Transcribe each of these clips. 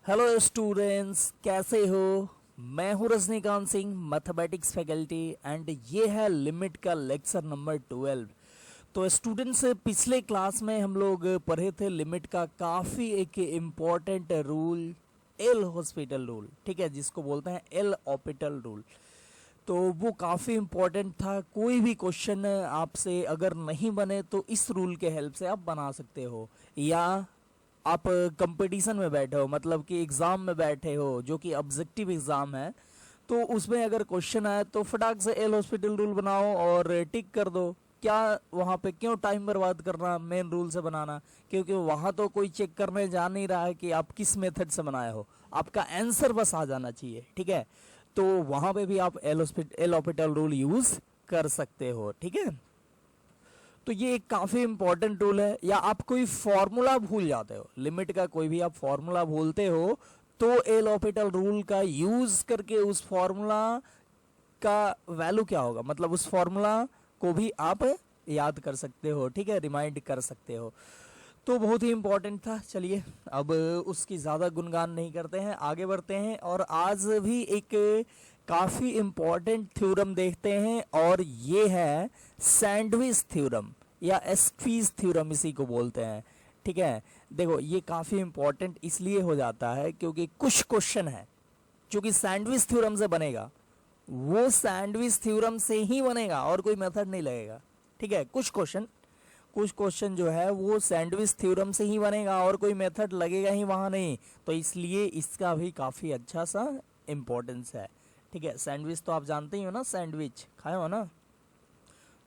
Hello students, कैसे हो। मैं हूं Rajinikanth Singh, mathematics faculty, and ये है लिमिट का लेक्चर नंबर 12। तो स्टूडेंट्स, पिछले क्लास में हम लोग पढ़े थे लिमिट का काफ़ी एक important rule, L hospital rule, ठीक है, जिसको बोलते हैं एल हॉस्पिटल रूल। तो वो काफ़ी इम्पोर्टेंट था। कोई भी क्वेश्चन आपसे अगर नहीं बने तो इस रूल के हेल्प से आप बना सकते हो। या आप कंपटीशन में बैठे हो, मतलब कि एग्ज़ाम में बैठे हो जो कि ऑब्जेक्टिव एग्ज़ाम है, तो उसमें अगर क्वेश्चन आए तो फटाक से एल हॉस्पिटल रूल बनाओ और टिक कर दो। क्या वहाँ पे क्यों टाइम बर्बाद करना मेन रूल से बनाना, क्योंकि वहाँ तो कोई चेक करने जा नहीं रहा है कि आप किस मेथड से बनाए हो, आपका आंसर बस आ जाना चाहिए, ठीक है। तो वहाँ पे भी आप एल हॉस्पिटल रूल यूज़ कर सकते हो, ठीक है। तो ये एक काफ़ी इंपॉर्टेंट रूल है। या आप कोई फॉर्मूला भूल जाते हो, लिमिट का कोई भी आप फॉर्मूला भूलते हो, तो एल हॉस्पिटल रूल का यूज करके उस फॉर्मूला का वैल्यू क्या होगा, मतलब उस फॉर्मूला को भी आप याद कर सकते हो, ठीक है, रिमाइंड कर सकते हो। तो बहुत ही इंपॉर्टेंट था। चलिए अब उसकी ज़्यादा गुणगान नहीं करते हैं, आगे बढ़ते हैं और आज भी एक काफ़ी इंपॉर्टेंट थ्योरम देखते हैं, और ये है सैंडविच थ्योरम या स्क्वीज थ्योरम इसी को बोलते हैं, ठीक है। देखो, ये काफ़ी इंपॉर्टेंट इसलिए हो जाता है क्योंकि कुछ क्वेश्चन है जो कि सैंडविच थ्योरम से बनेगा, वो सैंडविच थ्योरम से ही बनेगा और कोई मेथड नहीं लगेगा, ठीक है। कुछ क्वेश्चन जो है वो सैंडविच थ्योरम से ही बनेगा और कोई मेथड लगेगा ही वहाँ नहीं। तो इसलिए इसका भी काफ़ी अच्छा सा इम्पोर्टेंस है, ठीक है। सैंडविच तो आप जानते ही हो ना, सैंडविच खाए हो ना,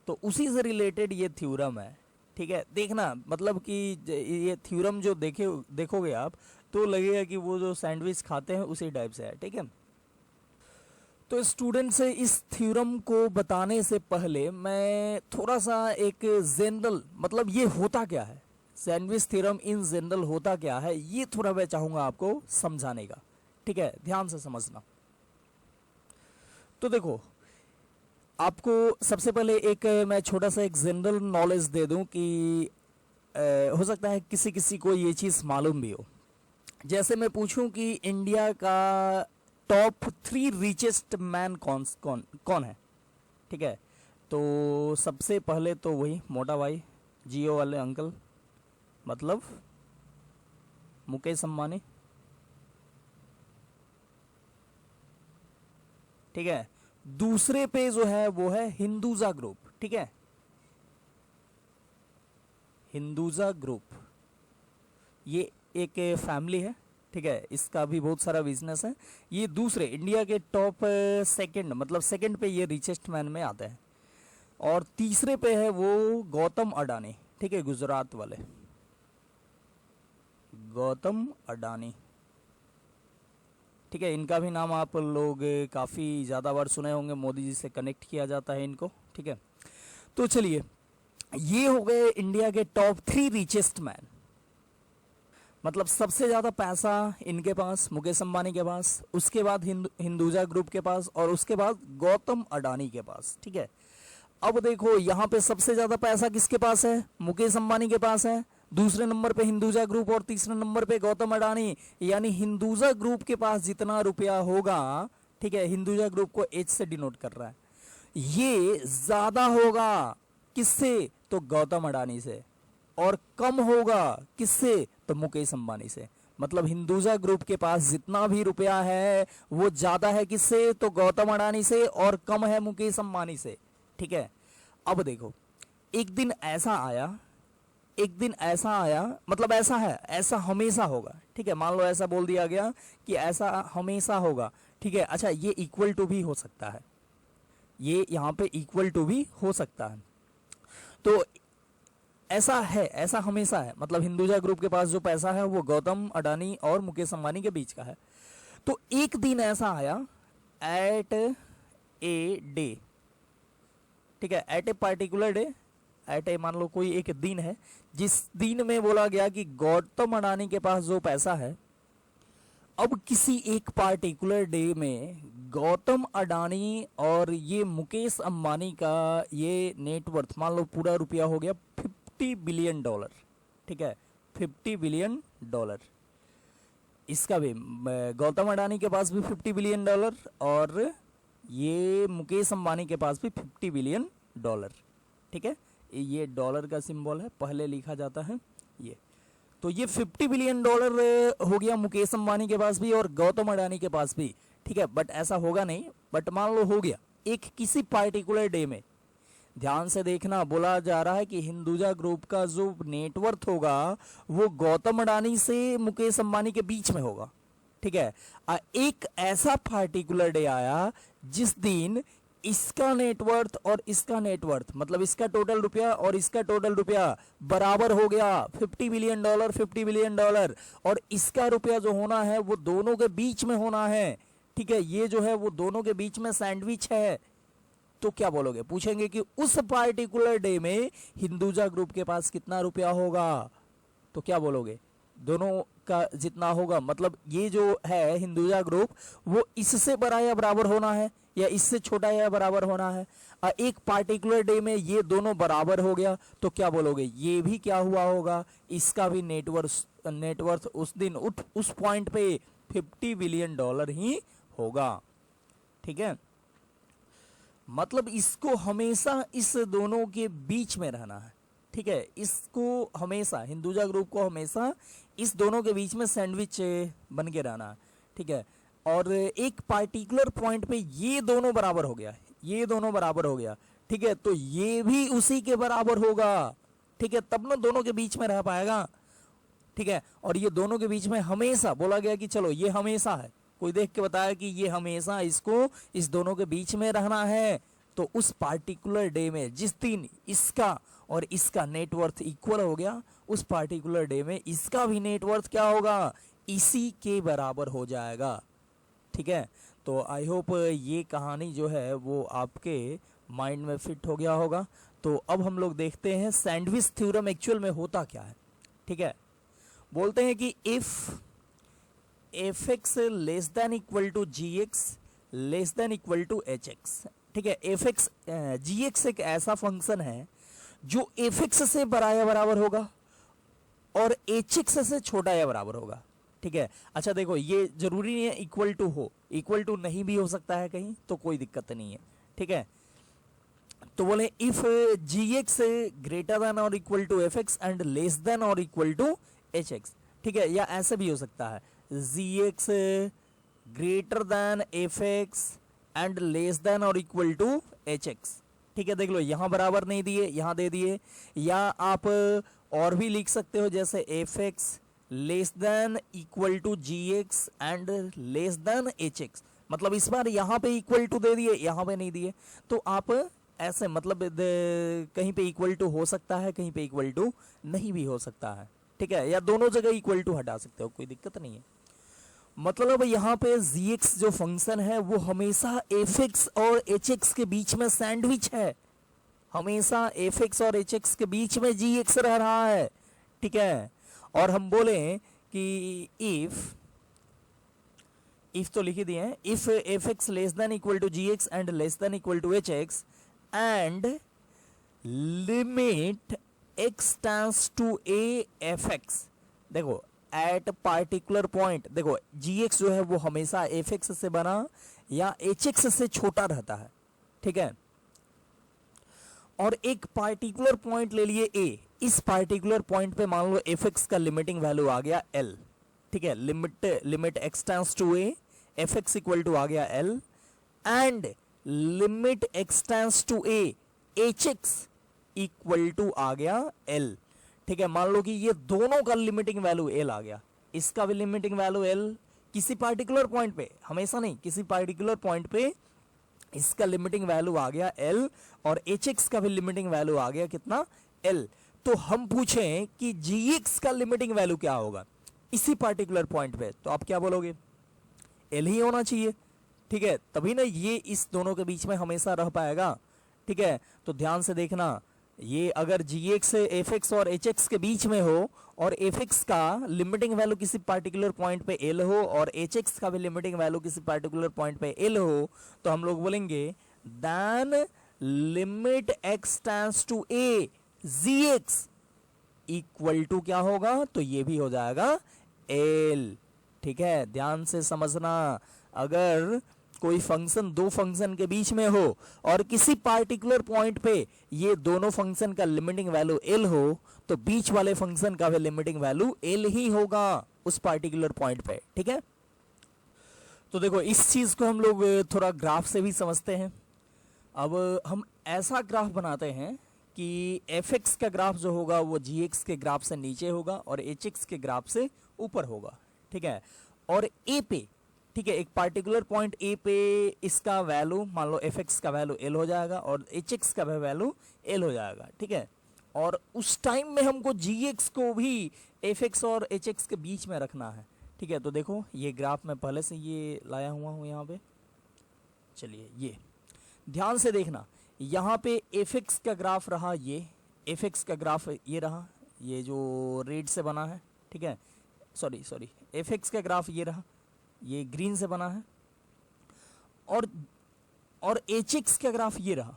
तो उसी से रिलेटेड ये थ्योरम है, ठीक है। देखना, मतलब कि ये थ्योरम जो देखोगे आप तो लगेगा कि वो जो सैंडविच खाते हैं उसी टाइप से है, ठीक है। तो स्टूडेंट से इस थ्योरम को बताने से पहले मैं थोड़ा सा एक जनरल, मतलब ये होता क्या है, सैंडविच थ्योरम इन जनरल होता क्या है, ये थोड़ा मैं चाहूँगा आपको समझाने का, ठीक है, ध्यान से समझना। तो देखो, आपको सबसे पहले एक मैं छोटा सा एक जनरल नॉलेज दे दूं कि हो सकता है किसी किसी को ये चीज़ मालूम भी हो। जैसे मैं पूछूं कि इंडिया का टॉप 3 रिचेस्ट मैन कौन कौन कौन है, ठीक है। तो सबसे पहले तो वही मोटा भाई, जियो वाले अंकल, मतलब मुकेश अंबानी, ठीक है। दूसरे पे जो है वो है हिंदुजा ग्रुप, ठीक है, हिंदुजा ग्रुप। ये एक फैमिली है, ठीक है, इसका भी बहुत सारा बिजनेस है। ये दूसरे इंडिया के टॉप सेकंड, मतलब सेकंड पे ये रिचेस्ट मैन में आते हैं। और तीसरे पे है वो गौतम अडानी, ठीक है, गुजरात वाले गौतम अडानी, ठीक है। इनका भी नाम आप लोग काफ़ी ज़्यादा बार सुने होंगे, मोदी जी से कनेक्ट किया जाता है इनको, ठीक है। तो चलिए, ये हो गए इंडिया के टॉप 3 रिचेस्ट मैन, मतलब सबसे ज़्यादा पैसा इनके पास, मुकेश अंबानी के पास, उसके बाद हिंदुजा ग्रुप के पास, और उसके बाद गौतम अडानी के पास, ठीक है। अब देखो, यहाँ पे सबसे ज़्यादा पैसा किसके पास है, मुकेश अंबानी के पास है, दूसरे नंबर पे हिंदुजा ग्रुप और तीसरे नंबर पे गौतम अडानी। यानी हिंदुजा ग्रुप के पास जितना रुपया होगा, ठीक है, हिंदुजा ग्रुप को एच से डिनोट कर रहा है, ये ज़्यादा होगा किससे, तो गौतम अडानी से, और कम होगा किससे, तो मुकेश अंबानी से। मतलब हिंदुजा ग्रुप के पास जितना भी रुपया है वो ज्यादा है किससे, तो गौतम अडानी से, और कम है मुकेश अंबानी से, ठीक है। अब देखो, एक दिन ऐसा आया, एक दिन ऐसा आया, मतलब ऐसा है, ऐसा हमेशा होगा, ठीक है। मान लो ऐसा बोल दिया गया कि ऐसा हमेशा होगा, ठीक है। अच्छा, ये इक्वल टू भी हो सकता है, ये यहाँ पे इक्वल टू भी हो सकता है। तो ऐसा है, ऐसा हमेशा है, मतलब हिंदुजा ग्रुप के पास जो पैसा है वो गौतम अडानी और मुकेश अंबानी के बीच का है। तो एक दिन ऐसा आया, एट ए डे, ठीक है, at a particular day, at a, मान लो कोई एक दिन है जिस दिन में बोला गया कि गौतम अडानी के पास जो पैसा है, अब किसी एक पार्टिकुलर डे में गौतम अडानी और ये मुकेश अंबानी का ये नेटवर्थ, मान लो पूरा रुपया हो गया $50 बिलियन, ठीक है, $50 बिलियन। इसका भी गौतम अडानी के पास भी $50 बिलियन और ये मुकेश अंबानी के पास भी $50 बिलियन। ठीक है, ये डॉलर का सिंबल है, पहले लिखा जाता है ये। तो ये $50 बिलियन हो गया मुकेश अंबानी के पास भी और गौतम अडानी के पास भी। ठीक है, बट ऐसा होगा नहीं, बट मान लो हो गया एक किसी पार्टिकुलर डे में। ध्यान से देखना, बोला जा रहा है कि हिंदुजा ग्रुप का जो नेटवर्थ होगा वो गौतम अडानी से मुकेश अंबानी के बीच में होगा। ठीक है, एक ऐसा पार्टिकुलर डे आया जिस दिन इसका नेटवर्थ और इसका नेटवर्थ, मतलब इसका टोटल रुपया और इसका टोटल रुपया बराबर हो गया, $50 बिलियन, और इसका रुपया जो होना है वो दोनों के बीच में होना है। ठीक है, ये जो है वो दोनों के बीच में सैंडविच है। तो क्या बोलोगे, पूछेंगे कि उस पार्टिकुलर डे में हिंदुजा ग्रुप के पास कितना रुपया होगा, तो क्या बोलोगे, दोनों का जितना होगा। मतलब ये जो है हिंदुजा ग्रुप वो इससे बड़ा या बराबर होना है या इससे छोटा या बराबर होना है। एक पार्टिकुलर डे में ये दोनों बराबर हो गया, तो क्या बोलोगे, ये भी क्या हुआ होगा, इसका भी नेटवर्थ उस दिन उस पॉइंट पे $50 बिलियन ही होगा। ठीक है, मतलब इसको हमेशा इस दोनों के बीच में रहना है। ठीक है, इसको हमेशा, हिंदुजा ग्रुप को हमेशा इस दोनों के बीच में सैंडविच बन के रहना है। ठीक है, और एक पार्टिकुलर पॉइंट पे ये दोनों बराबर हो गया, ये दोनों बराबर हो गया। ठीक है, तो ये भी उसी के बराबर होगा। ठीक है, तब ना दोनों के बीच में रह पाएगा। ठीक है, और ये दोनों के बीच में हमेशा बोला गया कि चलो ये हमेशा है, कोई देख के बताया कि ये हमेशा इसको इस दोनों के बीच में रहना है। तो उस पार्टिकुलर डे में जिस दिन इसका और इसका नेटवर्थ इक्वल हो गया, उस पार्टिकुलर डे में इसका भी नेटवर्थ क्या होगा, इसी के बराबर हो जाएगा। ठीक है, तो आई होप ये कहानी जो है वो आपके माइंड में फिट हो गया होगा। तो अब हम लोग देखते हैं सैंडविच थ्योरम एक्चुअल में होता क्या है। ठीक है, बोलते हैं कि if fx less than equal to gx less than equal to hx। ठीक है, fx gx एक ऐसा फंक्शन है जो fx से बड़ा या बराबर होगा और hx से छोटा या बराबर होगा। ठीक है, अच्छा देखो, ये जरूरी नहीं है इक्वल टू हो, इक्वल टू नहीं भी हो सकता है कहीं, तो कोई दिक्कत नहीं है। ठीक है, तो बोले इफ gx ग्रेटर देन और equal to fx and less than और इक्वल टू hx। ठीक है, या ऐसे भी हो सकता है gx greater then fx and less than और इक्वल टू hx। ठीक है, देख लो यहाँ बराबर नहीं दिए, यहाँ दे दिए। या आप और भी लिख सकते हो, जैसे fx less than equal to gx and less than hx। मतलब इस बार यहाँ पे इक्वल टू दे दिए, यहाँ पे नहीं दिए, तो आप ऐसे मतलब कहीं पे इक्वल टू हो सकता है, कहीं पे इक्वल टू नहीं भी हो सकता है। ठीक है, या दोनों जगह इक्वल टू हटा सकते हो, कोई दिक्कत नहीं है। मतलब यहाँ पे gx जो फंक्शन है वो हमेशा fx और hx के बीच में सैंडविच है, हमेशा fx और hx के बीच में gx रह रहा है। ठीक है, और हम बोले कि इफ तो लिख दिए हैं, if fx less than equal to gx and less than equal to hx and limit x tends to a fx। देखो एट पार्टिकुलर पॉइंट, देखो gx जो है वो हमेशा fx से बना या hx से छोटा रहता है। ठीक है, और एक पार्टिकुलर पॉइंट ले लिए a, इस पार्टिकुलर पॉइंट पे मान लो fx का लिमिटिंग वैल्यू आ गया l। ठीक है, limit x tends to a, fx equal to आ गया l and limit x tends to a, hx equal to आ गया l। ठीक है, मान लो कि ये दोनों का लिमिटिंग वैल्यू l आ गया, इसका भी लिमिटिंग वैल्यू l, किसी पार्टिकुलर पॉइंट पे, हमेशा नहीं, किसी पार्टिकुलर पॉइंट पे इसका लिमिटिंग वैल्यू आ गया l और hx का भी लिमिटिंग वैल्यू आ गया कितना, l। तो हम पूछें कि gx का लिमिटिंग वैल्यू क्या होगा इसी पार्टिकुलर पॉइंट पे, तो आप क्या बोलोगे, l ही होना चाहिए। ठीक है, तभी ना ये इस दोनों के बीच में हमेशा रह पाएगा। ठीक है, तो ध्यान से देखना, ये अगर gx fx और hx के बीच में हो और fx का लिमिटिंग वैल्यू किसी पार्टिकुलर पॉइंट पे l हो और hx का भी लिमिटिंग वैल्यू किसी पार्टिकुलर पॉइंट पे l हो, तो हम लोग बोलेंगे then limit x tends to a gx equal to क्या होगा, तो ये भी हो जाएगा l। ठीक है, ध्यान से समझना। अगर कोई फंक्शन दो फंक्शन के बीच में हो और किसी पार्टिकुलर पॉइंट पे ये दोनों फंक्शन का लिमिटिंग वैल्यू एल हो, तो बीच वाले फंक्शन का भी लिमिटिंग वैल्यू एल ही होगा उस पार्टिकुलर पॉइंट पे, ठीक है। तो देखो इस चीज को हम लोग थोड़ा ग्राफ से भी समझते हैं। अब हम ऐसा ग्राफ बनाते हैं कि एफ एक्स का ग्राफ जो होगा वो जी एक्स के ग्राफ से नीचे होगा और एच एक्स के ग्राफ से ऊपर होगा, ठीक है। और ए पे, ठीक है, एक पार्टिकुलर पॉइंट ए पे इसका वैल्यू मान लो एफ एक्स का वैल्यू एल हो जाएगा और एच एक्स का वैल्यू एल हो जाएगा, ठीक है। और उस टाइम में हमको जी एक्स को भी एफ एक्स और एच एक्स के बीच में रखना है, ठीक है। तो देखो ये ग्राफ मैं पहले से ये लाया हुआ हूँ यहाँ पे। चलिए ये ध्यान से देखना, यहाँ पे एफ एक्स का ग्राफ रहा, ये एफ एक्स का ग्राफ ये रहा, ये जो रेड से बना है, ठीक है। सॉरी एफ एक्स का ग्राफ ये रहा, ये ग्रीन से बना है। और एच एक्स का ग्राफ ये रहा,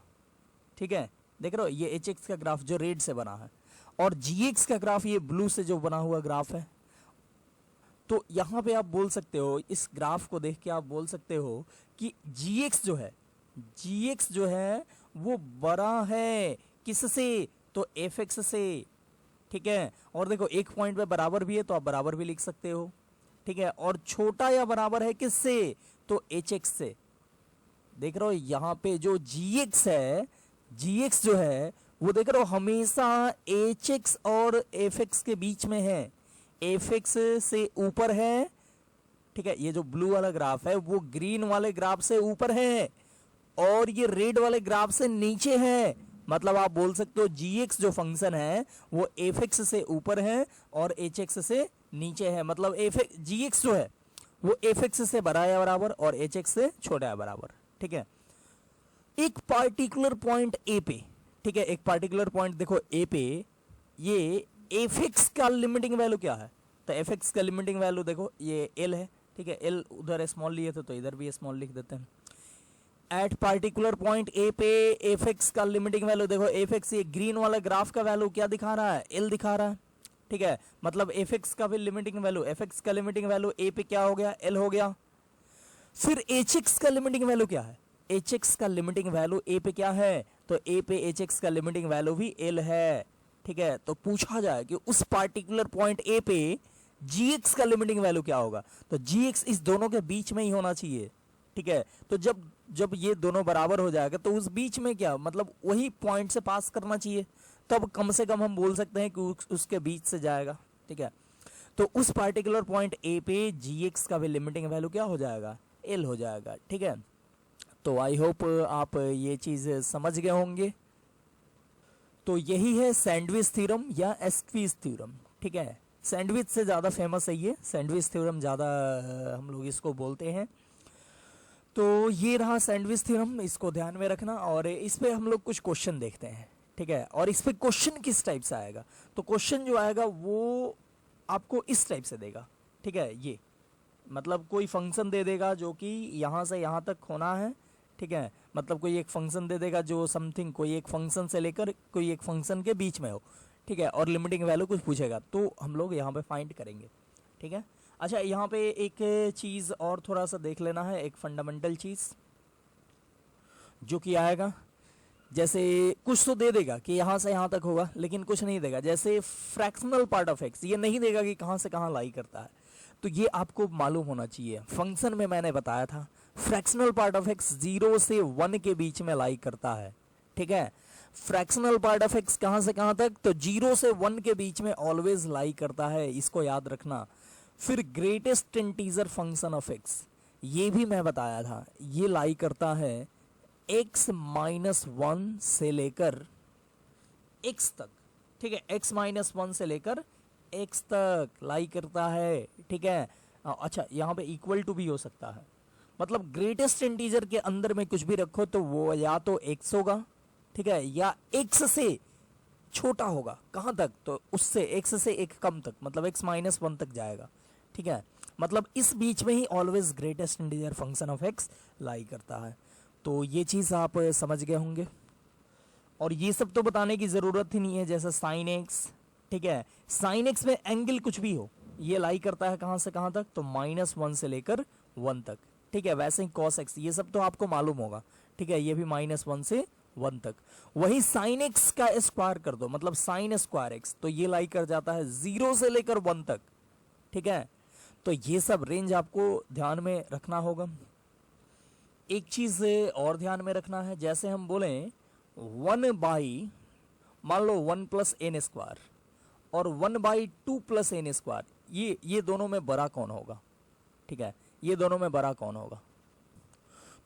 ठीक है, देख रहे हो, ये एच एक्स का ग्राफ जो रेड से बना है। और जी एक्स का ग्राफ ये ब्लू से जो बना हुआ ग्राफ है। तो यहाँ पे आप बोल सकते हो, इस ग्राफ को देख के आप बोल सकते हो कि जी एक्स जो है वो बड़ा है किससे, तो एफ एक्स से, ठीक है। और देखो एक पॉइंट पे बराबर भी है तो आप बराबर भी लिख सकते हो, ठीक है। और छोटा या बराबर है किससे, तो एच एक्स से। देख रहे हो यहाँ पे जो जी एक्स है, जी एक्स जो है वो देख रहे हो हमेशा एच एक्स और एफ एक्स के बीच में है, एफ एक्स से ऊपर है, ठीक है। ये जो ब्लू वाला ग्राफ है वो ग्रीन वाले ग्राफ से ऊपर है और ये रेड वाले ग्राफ से नीचे है। मतलब आप बोल सकते हो जी एक्स जो फंक्शन है वो एफ एक्स से ऊपर है और एच एक्स से नीचे है। मतलब जी एक्स जो है वो एफ एक्स से बड़ा है बराबर और एच एक्स से छोटा है बराबर, ठीक है। एक पार्टिकुलर पॉइंट ए पे, ठीक है, एक पार्टिकुलर पॉइंट देखो ए पे, ये एफ एक्स का लिमिटिंग वैल्यू क्या है, तो एफ एक्स का लिमिटिंग वैल्यू देखो ये एल है, ठीक है। एल उधर स्मॉल लिए थे तो इधर भी स्मॉल लिख देते हैं। एट पार्टिकुलर पॉइंट ए पे एफ एक्स का लिमिटिंग वैल्यू देखो, एफ एक्स ये ग्रीन वाला ग्राफ का वैल्यू क्या दिखा रहा है, एल दिखा रहा है, ठीक है। मतलब एफ एक्स का भी लिमिटिंग वैल्यू, एफ एक्स का लिमिटिंग वैल्यू ए पे क्या हो गया, एल हो गया। फिर एच एक्स का लिमिटिंग वैल्यू क्या है, एच एक्स का लिमिटिंग वैल्यू ए पे क्या है, तो ए पे एच एक्स का लिमिटिंग वैल्यू भी एल है, ठीक है। तो पूछा जाए कि उस पार्टिकुलर पॉइंट ए पे जी एक्स का लिमिटिंग वैल्यू क्या होगा, तो जी एक्स इस दोनों के बीच में ही होना चाहिए, ठीक है। तो जब ये दोनों बराबर हो जाएगा तो उस बीच में क्या, मतलब वही पॉइंट से पास करना चाहिए, तब कम से कम हम बोल सकते हैं कि उसके बीच से जाएगा, ठीक है। तो उस पार्टिकुलर पॉइंट ए पे जी एक्स का भी लिमिटिंग वैल्यू क्या हो जाएगा, एल हो जाएगा, ठीक है। तो आई होप आप ये चीज़ समझ गए होंगे। तो यही है सैंडविच थ्योरम या एस्क्विज थ्योरम, ठीक है। सैंडविच से ज़्यादा फेमस है ये, सैंडविच थ्योरम ज़्यादा हम लोग इसको बोलते हैं। तो ये रहा सैंडविच थ्योरम, इसको ध्यान में रखना। और इस पे हम लोग कुछ क्वेश्चन देखते हैं, ठीक है। और इस पे क्वेश्चन किस टाइप से आएगा, तो क्वेश्चन जो आएगा वो आपको इस टाइप से देगा, ठीक है। ये मतलब कोई फंक्शन दे देगा जो कि यहाँ से यहाँ तक होना है, ठीक है। मतलब कोई एक फंक्शन दे देगा जो समथिंग कोई एक फंक्शन से लेकर कोई एक फंक्शन के बीच में हो, ठीक है। और लिमिटिंग वैल्यू कुछ पूछेगा तो हम लोग यहाँ पे फाइंड करेंगे, ठीक है। अच्छा यहाँ पे एक चीज़ और थोड़ा सा देख लेना है, एक फंडामेंटल चीज़ जो कि आएगा, जैसे कुछ तो दे देगा कि यहाँ से यहाँ तक होगा, लेकिन कुछ नहीं देगा। जैसे फ्रैक्शनल पार्ट ऑफ एक्स, ये नहीं देगा कि कहाँ से कहाँ लाई करता है, तो ये आपको मालूम होना चाहिए। फंक्शन में मैंने बताया था फ्रैक्शनल पार्ट ऑफ एक्स 0 से 1 के बीच में लाई करता है, ठीक है। फ्रैक्शनल पार्ट ऑफ एक्स कहाँ से कहाँ तक, तो 0 से 1 के बीच में ऑलवेज लाई करता है, इसको याद रखना। फिर greatest integer function of x, ये भी मैं बताया था, ये लाई करता है x माइनस 1 से लेकर x तक, ठीक है। x माइनस 1 से लेकर x तक लाई करता है, ठीक है। अच्छा यहाँ पे इक्वल टू भी हो सकता है, मतलब ग्रेटेस्ट इंटीजर के अंदर में कुछ भी रखो तो वो या तो x होगा, ठीक है, या x से छोटा होगा, कहाँ तक, तो उससे x से एक कम तक, मतलब x माइनस 1 तक जाएगा, ठीक है। मतलब इस बीच में ही always greatest integer function of x लाई करता है। तो ये चीज़ आप समझ गए होंगे। और ये सब तो बताने की ज़रूरत ही नहीं है, जैसे साइन एक्स, ठीक है। साइन एक्स में एंगल कुछ भी हो, ये लाई करता है कहाँ से कहाँ तक, तो -1 से लेकर 1 तक, ठीक है। वैसे ही cos x ये सब तो आपको मालूम होगा, ठीक है, ये भी -1 से 1 तक। वही sin x का स्क्वायर कर दो, मतलब sin स्क्वायर x, तो ये लाई कर जाता है 0 से लेकर 1 तक, ठीक है। तो ये सब रेंज आपको ध्यान में रखना होगा। एक चीज और ध्यान में रखना है, जैसे हम बोले 1 बाई, मान लो 1 प्लस एन स्क्वायर और 1/2 प्लस एन स्क्वायर, ये दोनों में बड़ा कौन होगा, ठीक है, ये दोनों में बड़ा कौन होगा।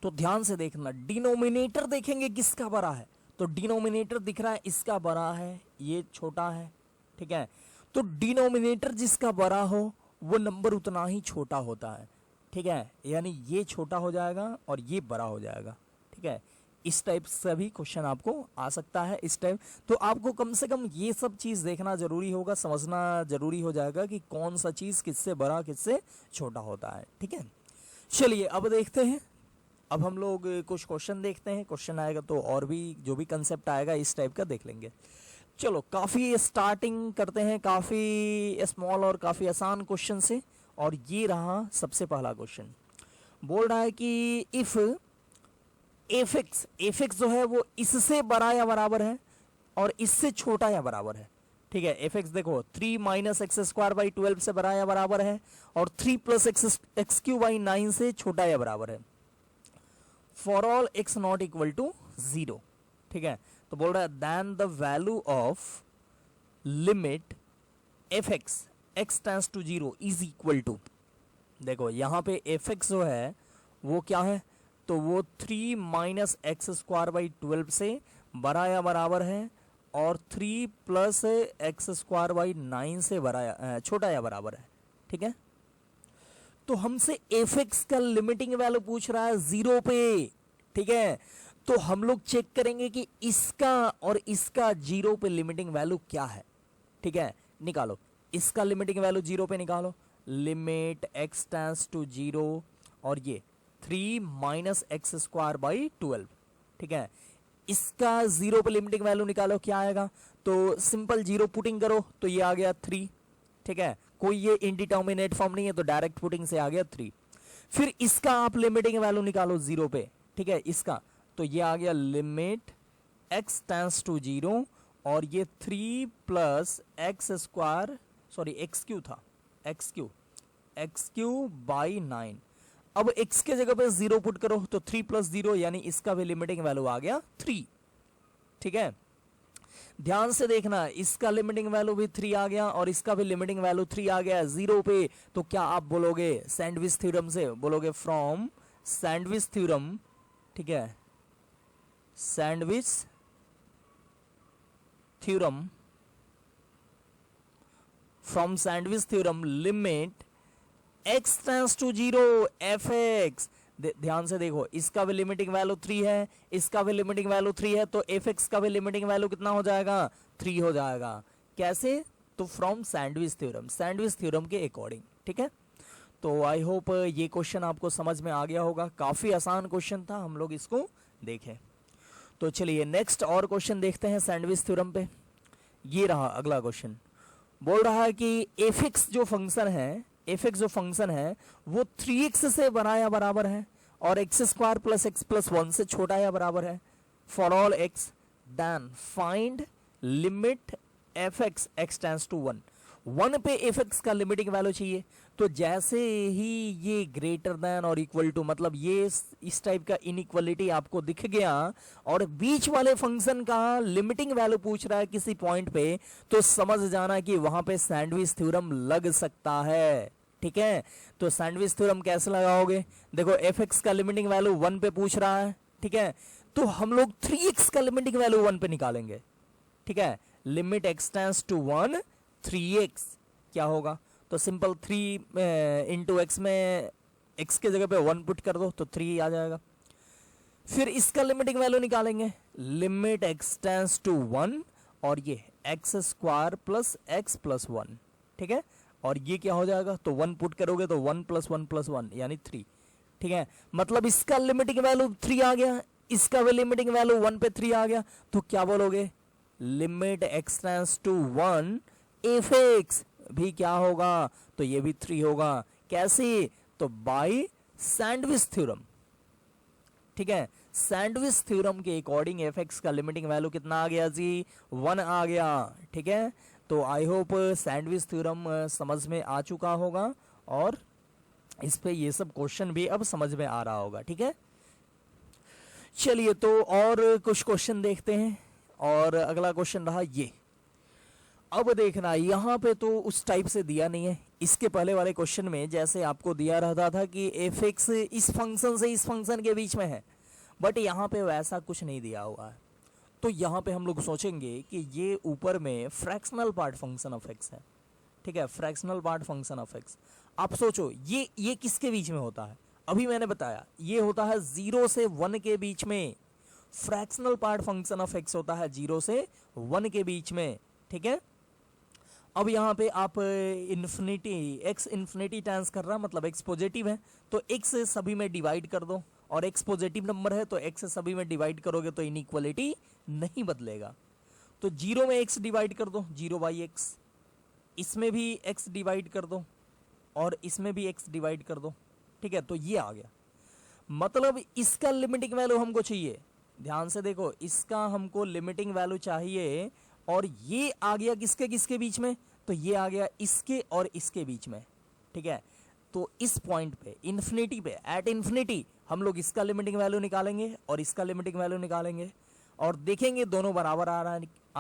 तो ध्यान से देखना, डिनोमिनेटर देखेंगे किसका बड़ा है, तो डिनोमिनेटर दिख रहा है इसका बड़ा है, ये छोटा है, ठीक है। तो डिनोमिनेटर जिसका बड़ा हो वो नंबर उतना ही छोटा होता है, ठीक है, यानी ये छोटा हो जाएगा और ये बड़ा हो जाएगा, ठीक है। इस टाइप से भी क्वेश्चन आपको आ सकता है इस टाइप। तो आपको कम से कम ये सब चीज़ देखना जरूरी होगा, समझना जरूरी हो जाएगा कि कौन सा चीज़ किससे बड़ा किससे छोटा होता है, ठीक है। चलिए अब देखते हैं, अब हम लोग कुछ क्वेश्चन देखते हैं, क्वेश्चन आएगा तो और भी जो भी कंसेप्ट आएगा इस टाइप का देख लेंगे। चलो काफ़ी स्टार्टिंग करते हैं, काफ़ी स्मॉल और काफ़ी आसान क्वेश्चन से, और ये रहा सबसे पहला क्वेश्चन। बोल रहा है कि इफ़ एफ एक्स जो है वो इससे बड़ा या बराबर है और इससे छोटा या बराबर है, ठीक है। एफ एक्स देखो 3 माइनस एक्स स्क्वायर बाई 12 से बड़ा या बराबर है और 3 प्लस एक्स क्यू बाई 9 से छोटा या बराबर है, for all x not equal to 0, ठीक है। तो बोल रहा है then the value of limit f x x tends to 0 is equal to, देखो यहाँ पे एफ एक्स जो है वो क्या है, तो वो 3 माइनस एक्स स्क्वायर बाई 12 से बड़ा या बराबर है और 3 प्लस एक्स स्क्वायर बाई 9 से बड़ा छोटा या बराबर है, ठीक है। तो हमसे एफ एक्स का लिमिटिंग वैल्यू पूछ रहा है 0 पे, ठीक है। तो हम लोग चेक करेंगे कि इसका और इसका 0 पे लिमिटिंग वैल्यू क्या है, ठीक है। निकालो इसका लिमिटिंग वैल्यू 0 पे निकालो, लिमिट एक्स टेंड्स टू 0 और ये 3 माइनस एक्स स्क्वायर बाई 12, ठीक है। इसका 0 पे लिमिटिंग वैल्यू निकालो, क्या आएगा, तो सिंपल 0 पुटिंग करो तो ये आ गया 3, ठीक है। कोई ये इनडिटर्मिनेट फॉर्म नहीं है तो डायरेक्ट पुटिंग से आ गया 3। फिर इसका आप लिमिटिंग वैल्यू निकालो 0 पे, ठीक है, इसका, तो ये आ गया लिमिट एक्स टेंड्स टू 0 और ये 3 plus x square, sorry x Q था, एक्स क्यू बाई 9। अब x के जगह पे 0 पुट करो तो 3 प्लस 0 यानी इसका भी लिमिटिंग वैल्यू आ गया 3, ठीक है। ध्यान से देखना, इसका लिमिटिंग वैल्यू भी 3 आ गया और इसका भी लिमिटिंग वैल्यू 3 आ गया 0 पे। तो क्या आप बोलोगे सैंडविच थ्योरम से, बोलोगे फ्रॉम सैंडविच थ्योरम, ठीक है, sandwich theorem, from sandwich theorem limit x tends to 0 f x. ध्यान से देखो, इसका भी लिमिटिंग वैल्यू 3 है, इसका भी लिमिटिंग वैल्यू 3 है, तो एफ एक्स का भी लिमिटिंग वैल्यू कितना हो जाएगा, 3 हो जाएगा। कैसे, तो फ्रॉम सैंडविच थ्योरम के अकॉर्डिंग, ठीक है। तो आई होप ये क्वेश्चन आपको समझ में आ गया होगा, काफी आसान क्वेश्चन था, हम लोग इसको देखें। तो चलिए नेक्स्ट और क्वेश्चन देखते हैं सैंडविच थ्योरम पे। ये रहा अगला क्वेश्चन, बोल रहा है कि एफ एक्स जो फंक्शन है वो 3x से बड़ा या बराबर है और x square plus x plus 1 से छोटा या बराबर है, for all x then find limit f x x tends to 1 पे एफ एक्स का लिमिटिंग वैल्यू चाहिए। तो जैसे ही ये ग्रेटर देन और इक्वल टू, मतलब ये इस टाइप का इनइक्वालिटी आपको दिख गया और बीच वाले फंक्शन का लिमिटिंग वैल्यू पूछ रहा है किसी पॉइंट पे, तो समझ जाना कि वहां पे सैंडविच थ्योरम लग सकता है, ठीक है। तो सैंडविच थ्योरम कैसे लगाओगे, देखो एफ एक्स का लिमिटिंग वैल्यू 1 पे पूछ रहा है, ठीक है, तो हम लोग 3x का लिमिटिंग वैल्यू 1 पे निकालेंगे, ठीक है। Limit x tends to 1 3x क्या होगा, तो सिंपल 3 इंटू एक्स में x के जगह पे 1 पुट कर दो तो 3 आ जाएगा। फिर इसका लिमिटिंग वैल्यू निकालेंगे, लिमिट एक्स टेंड्स टू 1 और ये x square plus x plus 1, ठीक है, और ये क्या हो जाएगा, तो 1 पुट करोगे तो 1 प्लस 1 प्लस 1 यानी 3, ठीक है। मतलब इसका लिमिटिंग वैल्यू 3 आ गया, इसका भी लिमिटिंग वैल्यू 1 पे 3 आ गया, तो क्या बोलोगे, limit x tends to 1 f x भी क्या होगा, तो ये भी 3 होगा। कैसे, तो बाय सैंडविच थ्योरम। ठीक है, सैंडविच थ्योरम के अकॉर्डिंग एफ एक्स का लिमिटिंग वैल्यू कितना आ गया जी, 1 आ गया। ठीक है, तो आई होप सैंडविच थ्योरम समझ में आ चुका होगा और इस पे ये सब क्वेश्चन भी अब समझ में आ रहा होगा। ठीक है, चलिए तो और कुछ क्वेश्चन देखते हैं। और अगला क्वेश्चन रहा ये। अब देखना, यहाँ पे तो उस टाइप से दिया नहीं है। इसके पहले वाले क्वेश्चन में जैसे आपको दिया रहता था कि एफ एक्स इस फंक्शन से इस फंक्शन के बीच में है, बट यहाँ पे वैसा कुछ नहीं दिया हुआ है। तो यहाँ पे हम लोग सोचेंगे कि ये ऊपर में fractional part function of x है। ठीक है, fractional part function of x. आप सोचो ये किसके बीच में होता है, अभी मैंने बताया ये होता है 0 से 1 के बीच में। Fractional part function of x होता है 0 से 1 के बीच में। ठीक है, अब यहाँ पे आप इन्फिनिटी, एक्स इन्फिनिटी टेंस कर रहा मतलब एक्स पॉजिटिव है तो एक्स सभी में डिवाइड कर दो, और एक्स पॉजिटिव नंबर है तो एक्स सभी में डिवाइड करोगे तो इनइक्वालिटी नहीं बदलेगा। तो 0 में एक्स डिवाइड कर दो, 0/x, इसमें भी एक्स डिवाइड कर दो और इसमें भी एक्स डिवाइड कर दो। ठीक है, तो ये आ गया। मतलब इसका लिमिटिंग वैल्यू हमको चाहिए, ध्यान से देखो, इसका हमको लिमिटिंग वैल्यू चाहिए। और ये आ गया किसके किसके बीच में, तो ये आ गया इसके और इसके बीच में। ठीक है, तो इस पॉइंट पे इन्फिनिटी पे, एट इन्फिनिटी, हम लोग इसका लिमिटिंग वैल्यू निकालेंगे और इसका लिमिटिंग वैल्यू निकालेंगे और देखेंगे दोनों बराबर आ रहा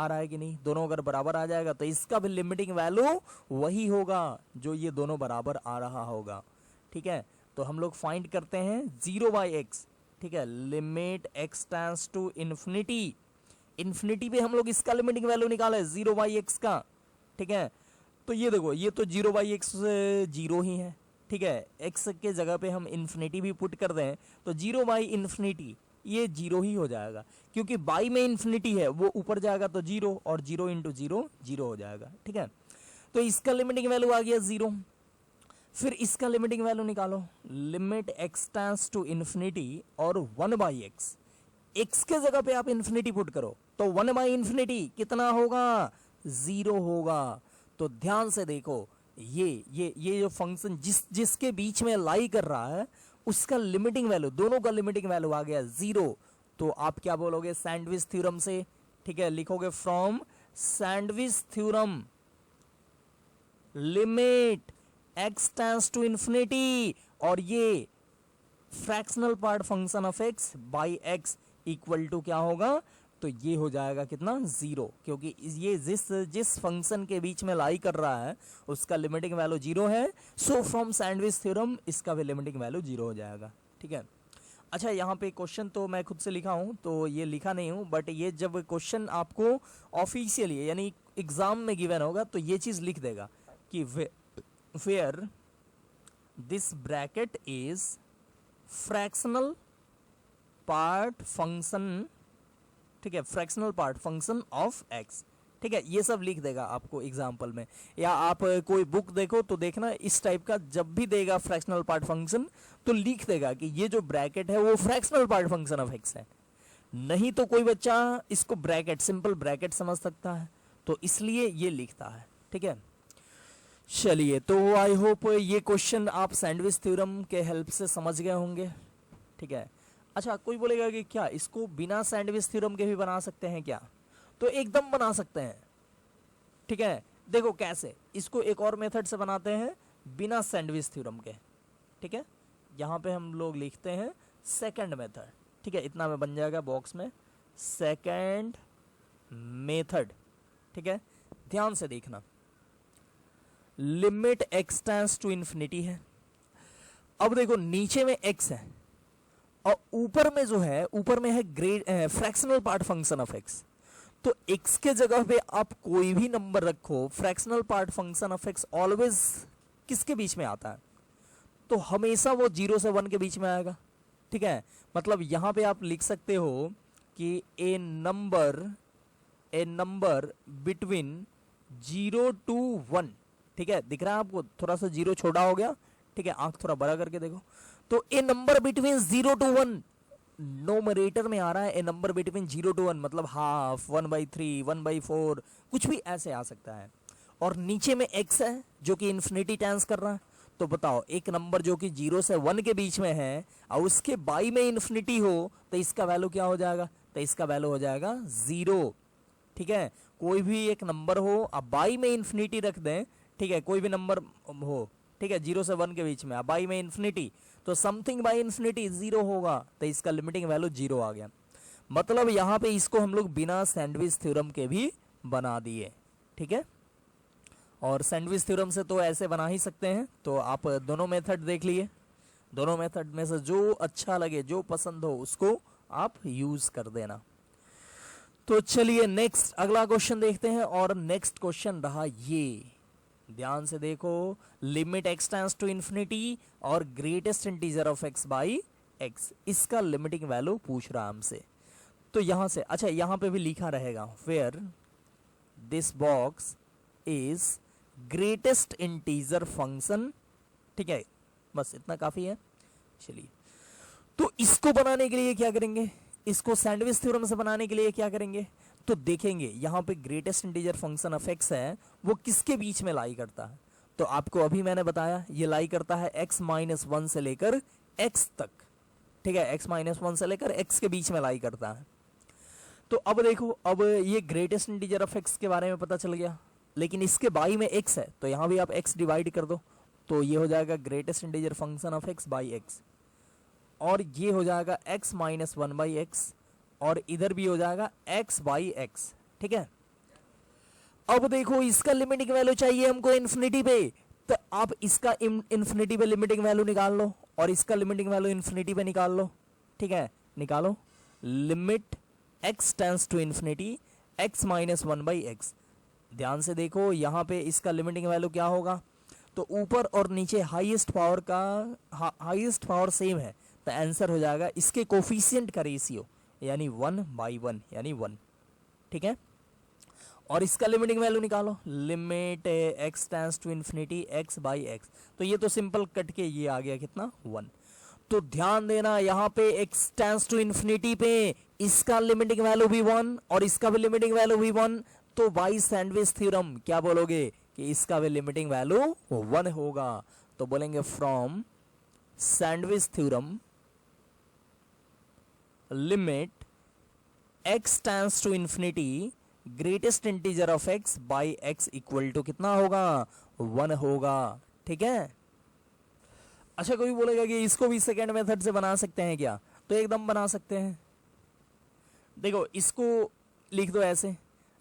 है कि नहीं। दोनों अगर बराबर आ जाएगा तो इसका भी लिमिटिंग वैल्यू वही होगा जो ये दोनों बराबर आ रहा होगा। ठीक है, तो हम लोग फाइंड करते हैं 0/x। ठीक है, limit x tends to infinity, infinity पे हम लोग इसका लिमिटिंग वैल्यू निकाला है 0/x का। ठीक है, तो ये देखो, ये तो 0/x 0 ही है। ठीक है, x के जगह पे हम इन्फिनिटी भी पुट कर दें तो 0/इन्फिनिटी ये 0 ही हो जाएगा, क्योंकि बाई में इन्फिनिटी है, वो ऊपर जाएगा तो 0 और 0 × 0 0 हो जाएगा। ठीक है, तो इसका लिमिटिंग वैल्यू आ गया 0। फिर इसका लिमिटिंग वैल्यू निकालो, limit x tends to infinity और 1/x, x के जगह पे आप इन्फिनिटी पुट करो तो 1/इन्फिनिटी कितना होगा, 0 होगा। तो ध्यान से देखो, ये जो फंक्शन जिसके बीच में लाई कर रहा है उसका लिमिटिंग वैल्यू, दोनों का लिमिटिंग वैल्यू आ गया 0। तो आप क्या बोलोगे सैंडविच थ्योरम से। ठीक है, लिखोगे from sandwich theorem limit x tends to infinity और ये fractional part function of x by x equal to क्या होगा, तो ये हो जाएगा कितना, 0, क्योंकि ये जिस फंक्शन के बीच में लाई कर रहा है उसका लिमिटिंग वैल्यू 0 है। सो फ्रॉम सैंडविच थ्योरम इसका भी लिमिटिंग वैल्यू 0 हो जाएगा। ठीक है, अच्छा यहाँ पे क्वेश्चन तो मैं खुद से लिखा हूँ, तो ये लिखा नहीं हूँ, बट ये जब क्वेश्चन आपको ऑफिशियली यानी एग्जाम में गिवन होगा तो ये चीज़ लिख देगा कि where this bracket is fractional part function. ठीक है, fractional part function of x. ठीक है, ये सब लिख देगा आपको एग्जाम्पल में, या आप कोई बुक देखो तो देखना इस टाइप का जब भी देगा फ्रैक्शनल पार्ट फंक्शन तो लिख देगा कि ये जो ब्रैकेट है वो fractional part function of x है। नहीं तो कोई बच्चा इसको ब्रैकेट, सिंपल ब्रैकेट समझ सकता है, तो इसलिए ये लिखता है। ठीक है, चलिए तो आई होप ये क्वेश्चन आप सैंडविच थ्योरम के हेल्प से समझ गए होंगे। ठीक है, अच्छा कोई बोलेगा कि क्या इसको बिना सैंडविच थ्योरम के भी बना सकते हैं क्या, तो एकदम बना सकते हैं। ठीक है, देखो कैसे, इसको एक और मेथड से बनाते हैं बिना सैंडविच थ्योरम के। ठीक है, यहाँ पे हम लोग लिखते हैं सेकंड मेथड। ठीक है, इतना में बन जाएगा बॉक्स में सेकंड मेथड। ठीक है, ध्यान से देखना, limit x tends to infinity है। अब देखो नीचे में x है और ऊपर में जो है, ऊपर में है grade fractional part function of x। तो x के जगह पे आप कोई भी नंबर रखो, fractional part function of x always किसके बीच में आता है, तो हमेशा वो 0 से 1 के बीच में आएगा। ठीक है, मतलब यहां पे आप लिख सकते हो कि ए नंबर बिटवीन 0 to 1। ठीक है, दिख रहा है आपको, थोड़ा सा 0 छोटा हो गया। ठीक है, आंख थोड़ा बड़ा करके देखो, तो ए नंबर बिटवीन 0 to 1 नोमरेटर में आ रहा है। ए नंबर बिटवीन 0 to 1 मतलब हाफ, 1/3, 1/4, कुछ भी ऐसे आ सकता है। और नीचे में x है जो कि इन्फिनिटी टेंस कर रहा है। तो बताओ एक नंबर जो कि 0 से 1 के बीच में है और उसके बाई में इन्फिनिटी हो तो इसका वैल्यू क्या हो जाएगा? तो इसका वैल्यू हो जाएगा 0। ठीक है, कोई भी एक नंबर हो अब बाई में इन्फिनिटी रख दें, ठीक है, कोई भी नंबर हो, ठीक है, 0 से 1 के बीच में अब बाई में इन्फिनिटी, तो समथिंग बाई इन्फिनिटी 0 होगा, तो इसका लिमिटिंग वैल्यू 0 आ गया। मतलब यहाँ पे इसको हम लोग बिना सैंडविच थ्योरम के भी बना दिए। ठीक है, और सैंडविच थ्योरम से तो ऐसे बना ही सकते हैं। तो आप दोनों मेथड देख लिए, दोनों मेथड में से जो अच्छा लगे, जो पसंद हो उसको आप यूज कर देना। तो चलिए नेक्स्ट अगला क्वेश्चन देखते हैं। और नेक्स्ट क्वेश्चन रहा ये, ध्यान से देखो, limit x tends to infinity और greatest integer of x by x, इसका लिमिटिंग वैल्यू पूछ रहा हमसे। तो यहां से अच्छा यहां पे भी लिखा रहेगा where this box is greatest integer function. ठीक है, बस इतना काफी है। चलिए, तो इसको बनाने के लिए क्या करेंगे, इसको सैंडविच थ्योरम से बनाने के लिए क्या करेंगे, तो देखेंगे यहाँ पे greatest integer function of x है वो किसके बीच में लाई करता है। तो आपको अभी मैंने बताया ये लाई करता है x माइनस 1 से लेकर x तक। ठीक है, x माइनस 1 से लेकर x के बीच में लाई करता है। तो अब देखो, अब ये ग्रेटेस्ट इंटीजर ऑफ x के बारे में पता चल गया, लेकिन इसके बाई में x है तो यहाँ भी आप x डिवाइड कर दो, तो ये हो जाएगा greatest integer function of x by x, और ये हो जाएगा x माइनस 1 बाई एक्स, और इधर भी हो जाएगा x बाई एक्स। ठीक है, अब देखो इसका लिमिटिंग वैल्यू चाहिए हमको इन्फिनिटी पे, तो आप इसका इन्फिनिटी पे लिमिटिंग वैल्यू निकाल लो और इसका लिमिटिंग वैल्यू इन्फिनिटी पे निकाल लो। ठीक है, निकालो, limit x tends to infinity x minus 1 by x. ध्यान से देखो यहाँ पे इसका लिमिटिंग वैल्यू क्या होगा, तो ऊपर और नीचे हाईएस्ट पावर का हाईएस्ट पावर सेम है, तो आंसर हो जाएगा इसके कोफिशिएंट का रेशियो यानी 1 बाई 1 यानी 1। ठीक है, और इसका लिमिटिंग वैल्यू निकालो, limit x tends to infinity x by x, तो ये तो सिंपल कट के ये आ गया कितना 1। तो ध्यान देना यहाँ पे x टेंड्स टू इन्फिनिटी पे इसका लिमिटिंग वैल्यू भी 1 और इसका भी लिमिटिंग वैल्यू भी 1, तो बाई सैंडविच थ्योरम क्या बोलोगे कि इसका भी लिमिटिंग वैल्यू 1 होगा। तो बोलेंगे from sandwich theorem limit x tends to infinity greatest integer of x by x equal to कितना होगा 1 होगा। ठीक है, अच्छा कोई बोलेगा कि इसको भी सेकेंड मेथड से बना सकते हैं क्या, तो एकदम बना सकते हैं। देखो इसको लिख दो ऐसे,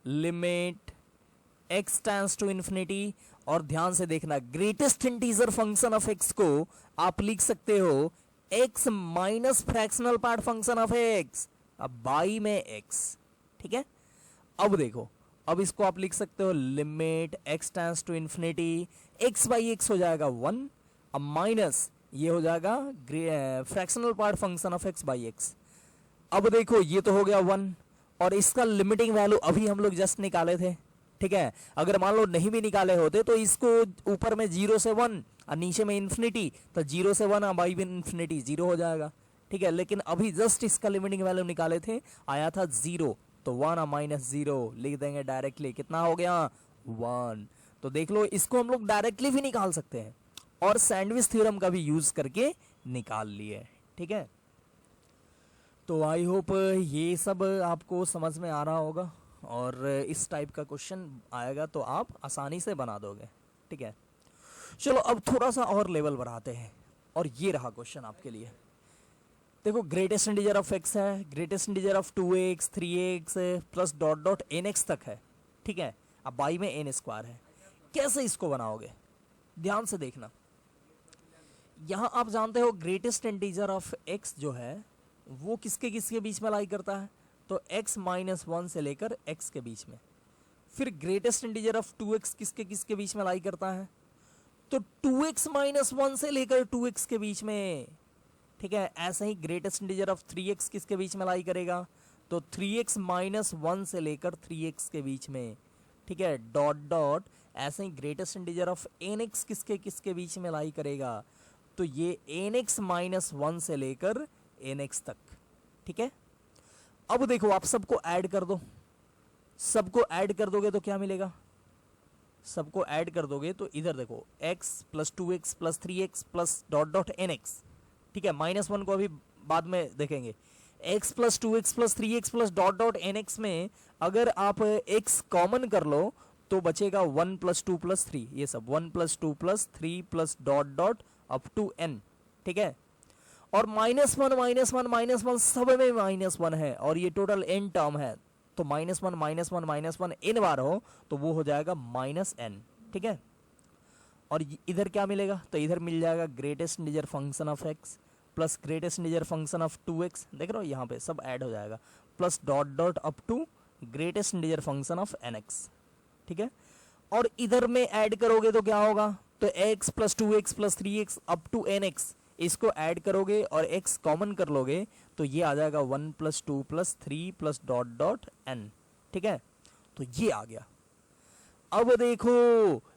limit x tends to infinity, और ध्यान से देखना greatest integer function of x को आप लिख सकते हो x minus fractional part function of x अब बाई में x। ठीक है, अब देखो, अब इसको आप लिख सकते हो limit x tends to infinity x by x हो जाएगा 1, अब माइनस ये हो जाएगा fractional part function of x by x। अब देखो ये तो हो गया 1 और इसका लिमिटिंग वैल्यू अभी हम लोग जस्ट निकाले थे। ठीक है, अगर मान लो नहीं भी निकाले होते तो इसको ऊपर में 0 से 1 और नीचे में इन्फिनिटी, तो 0 से 1 बाई में इन्फिनिटी 0 हो जाएगा। ठीक है, लेकिन अभी जस्ट इसका लिमिटिंग वैल्यू निकाले थे, आया था 0, तो 1 माइनस 0 लिख देंगे डायरेक्टली, कितना हो गया 1। तो देख लो इसको हम लोग डायरेक्टली भी निकाल सकते हैं और सैंडविच थ्योरम का भी यूज करके निकाल लिए। ठीक है, तो आई होप ये सब आपको समझ में आ रहा होगा और इस टाइप का क्वेश्चन आएगा तो आप आसानी से बना दोगे। ठीक है, चलो अब थोड़ा सा और लेवल बढ़ाते हैं, और ये रहा क्वेश्चन आपके लिए। देखो ग्रेटेस्ट इंटीजर ऑफ x है, greatest integer of 2x 3x plus dot dot nx तक है। ठीक है, अब बाई में n स्क्वायर है, कैसे इसको बनाओगे ध्यान से देखना। यहां आप जानते हो ग्रेटेस्ट इंटीजर ऑफ x जो है वो किसके किसके बीच में लाई करता है, तो x माइनस 1 से लेकर x के बीच में। फिर ग्रेटेस्ट इंटीजर ऑफ 2x किसके किसके बीच में लाई करता है, तो 2x माइनस 1 से लेकर 2x के बीच में। ठीक है, ऐसे ही ग्रेटेस्ट इंटीजर ऑफ 3x किसके बीच में लाई करेगा, तो 3x माइनस 1 से लेकर 3x के बीच में। ठीक है, डॉट डॉट ऐसे ही ग्रेटेस्ट इंटीजर ऑफ nx किसके किसके बीच में लाई करेगा, तो ये nx माइनस 1 से लेकर nx तक। ठीक है, अब देखो आप सबको ऐड कर दो, सबको ऐड कर दोगे तो क्या मिलेगा, सबको ऐड कर दोगे तो इधर देखो x plus 2x plus 3x plus dot dot n x, ठीक है, -1 को अभी बाद में देखेंगे। x plus 2x plus 3x plus dot dot n x में अगर आप x कॉमन कर लो तो बचेगा 1 प्लस 2 प्लस 3, ये सब 1 plus 2 plus 3 plus dot dot up to n, ठीक है। और -1 सब में -1 है और ये टोटल n टर्म है, तो -1 n बार हो तो वो हो जाएगा -n, ठीक है। और इधर क्या मिलेगा, तो इधर मिल जाएगा greatest integer function of x plus greatest integer function of 2x, देख रहे हो यहाँ पे सब ऐड हो जाएगा, plus dot dot up to greatest integer function of nx, ठीक है। और इधर में ऐड करोगे तो क्या होगा, तो x plus 2x plus 3x up to nx, इसको ऐड करोगे और x कॉमन कर लोगे तो ये आ जाएगा 1 plus 2 plus 3 plus dot dot n, ठीक है। तो ये आ गया। अब देखो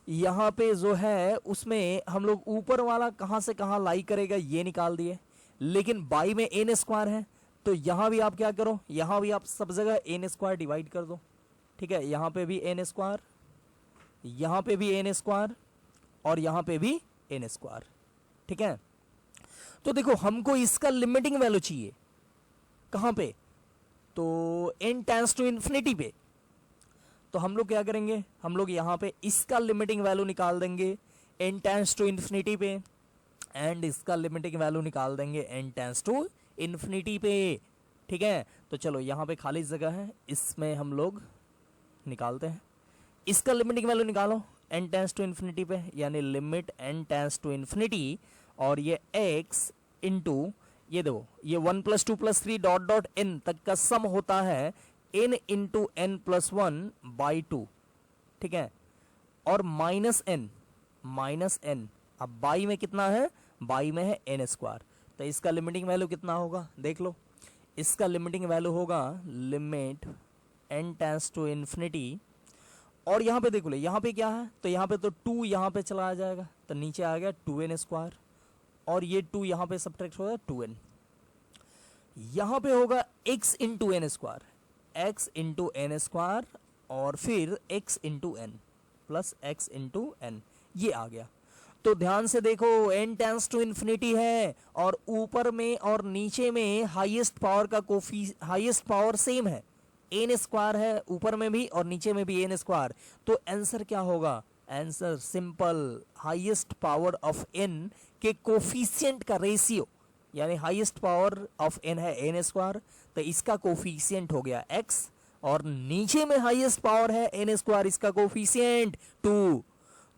यहाँ पे जो है उसमें हम लोग ऊपर वाला कहाँ से कहाँ लाई करेगा ये निकाल दिए, लेकिन बाई में n स्क्वायर है तो यहाँ भी आप क्या करो, यहाँ भी आप सब जगह n स्क्वायर डिवाइड कर दो, ठीक है। यहाँ पे भी n स्क्वायर, यहाँ पे भी n स्क्वायर और यहाँ पे भी n स्क्वायर, ठीक है। तो देखो हमको इसका लिमिटिंग वैल्यू चाहिए कहाँ पे, तो n टेंड्स टू इन्फिनिटी पे, तो हम लोग क्या करेंगे, हम लोग यहाँ पे इसका लिमिटिंग वैल्यू निकाल देंगे n टेंड्स टू इन्फिनिटी पे, एंड इसका लिमिटिंग वैल्यू निकाल देंगे n टेंड्स टू इन्फिनिटी पे, ठीक है। तो चलो यहाँ पे खाली जगह है, इसमें हम लोग निकालते हैं, इसका लिमिटिंग वैल्यू निकालो n टेंड्स टू इन्फिनिटी पे, यानी limit n tends to infinity, और ये x इंटू ये देखो ये 1 plus 2 plus 3 dot dot n तक का सम होता है n into n plus 1 by 2, ठीक है। और माइनस n, अब बाई में कितना है, बाई में है n स्क्वायर, तो इसका लिमिटिंग वैल्यू कितना होगा देख लो, इसका लिमिटिंग वैल्यू होगा limit n tends to infinity, और यहाँ पे देखो ले यहाँ पे क्या है, तो यहाँ पे तो 2 यहाँ पे चला जाएगा तो नीचे आ गया 2n स्क्वायर, और ये 2 यहाँ पे सब्ट्रैक्ट होगा 2n, यहाँ पे होगा x into n square, x into n square और फिर x into n plus x into n, ये आ गया। तो ध्यान से देखो n टेंड्स टू इन्फिनिटी है और ऊपर में और नीचे में हाईएस्ट पावर का हाईएस्ट पावर सेम है, n स्क्वायर है ऊपर में भी और नीचे में भी n स्क्वायर, तो आंसर क्या होगा, answer simple highest power of n के कोफिशिएंट का रेशियो, यानी हाईएस्ट पावर ऑफ n है n स्क्वायर, तो इसका कोफिशिएंट हो गया x, और नीचे में हाईएस्ट पावर है n स्क्वायर, इसका कोफिशिएंट 2,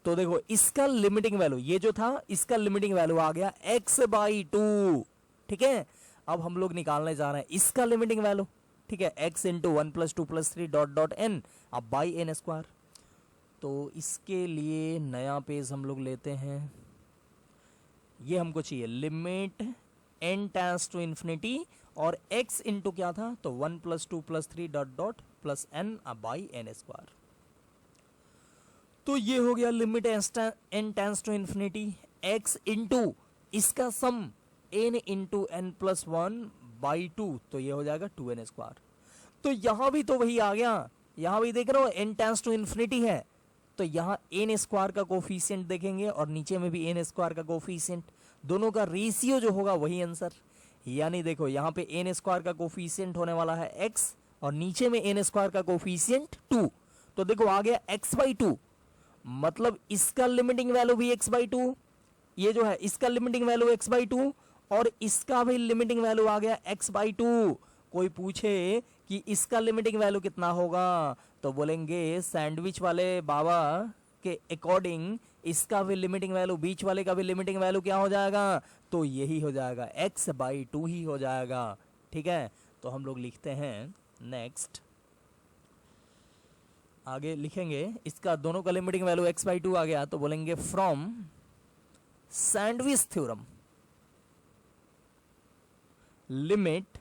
तो देखो इसका लिमिटिंग वैल्यू ये जो था इसका लिमिटिंग वैल्यू आ गया x बाई 2, ठीक है। अब हम लोग निकालने जा रहे हैं इसका लिमिटिंग वैल्यू, ठीक है, x into 1 plus 2 plus 3 dot dot n अब बाई n स्क्वायर, तो इसके लिए नया पेज हम लोग लेते हैं, ये हमको चाहिए limit n tends to infinity और x इंटू क्या था, तो 1 प्लस 2 प्लस 3 डॉट डॉट प्लस n बाई n स्क्वायर, तो ये हो गया limit n tends to infinity x into इसका sum n into n plus 1 by 2, तो ये हो जाएगा 2n स्क्वायर। तो यहाँ भी तो वही आ गया, यहाँ भी देख रहे हो n टेंड्स टू इन्फिनिटी है, तो यहाँ n स्क्वायर का कोफिशिएंट देखेंगे और नीचे में भी n स्क्वायर का कोफिशिएंट, दोनों का रेशियो जो होगा वही आंसर, यानी देखो यहाँ पे n स्क्वायर का कोफिशिएंट होने वाला है x और नीचे में n स्क्वायर का कोफिशिएंट 2, तो देखो आ गया x बाई 2, मतलब इसका लिमिटिंग वैल्यू भी x बाई 2, ये जो है इसका लिमिटिंग वैल्यू x बाई 2 और इसका भी लिमिटिंग वैल्यू आ गया x बाई 2। कोई पूछे कि इसका लिमिटिंग वैल्यू कितना होगा, तो बोलेंगे सैंडविच वाले बाबा के अकॉर्डिंग इसका भी लिमिटिंग वैल्यू, बीच वाले का भी लिमिटिंग वैल्यू क्या हो जाएगा, तो यही हो जाएगा x बाई 2 ही हो जाएगा, ठीक है। तो हम लोग लिखते हैं नेक्स्ट, आगे लिखेंगे इसका दोनों का लिमिटिंग वैल्यू x बाई 2 आ गया, तो बोलेंगे from sandwich theorem limit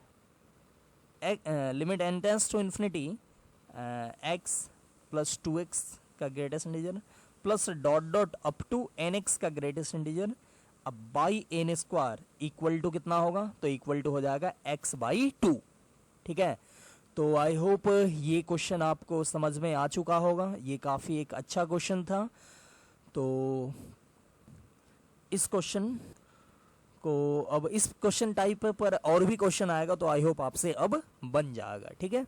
n tends to infinity x plus 2x का greatest integer plus dot dot up to nx का ग्रेटेस्ट इंटीजर, अब by n square equal to कितना होगा, तो इक्वल टू हो जाएगा x बाई 2, ठीक है। तो आई होप ये क्वेश्चन आपको समझ में आ चुका होगा, ये काफ़ी एक अच्छा क्वेश्चन था। तो इस क्वेश्चन को अब इस क्वेश्चन टाइप पर और भी क्वेश्चन आएगा तो आई होप आपसे अब बन जाएगा, ठीक है।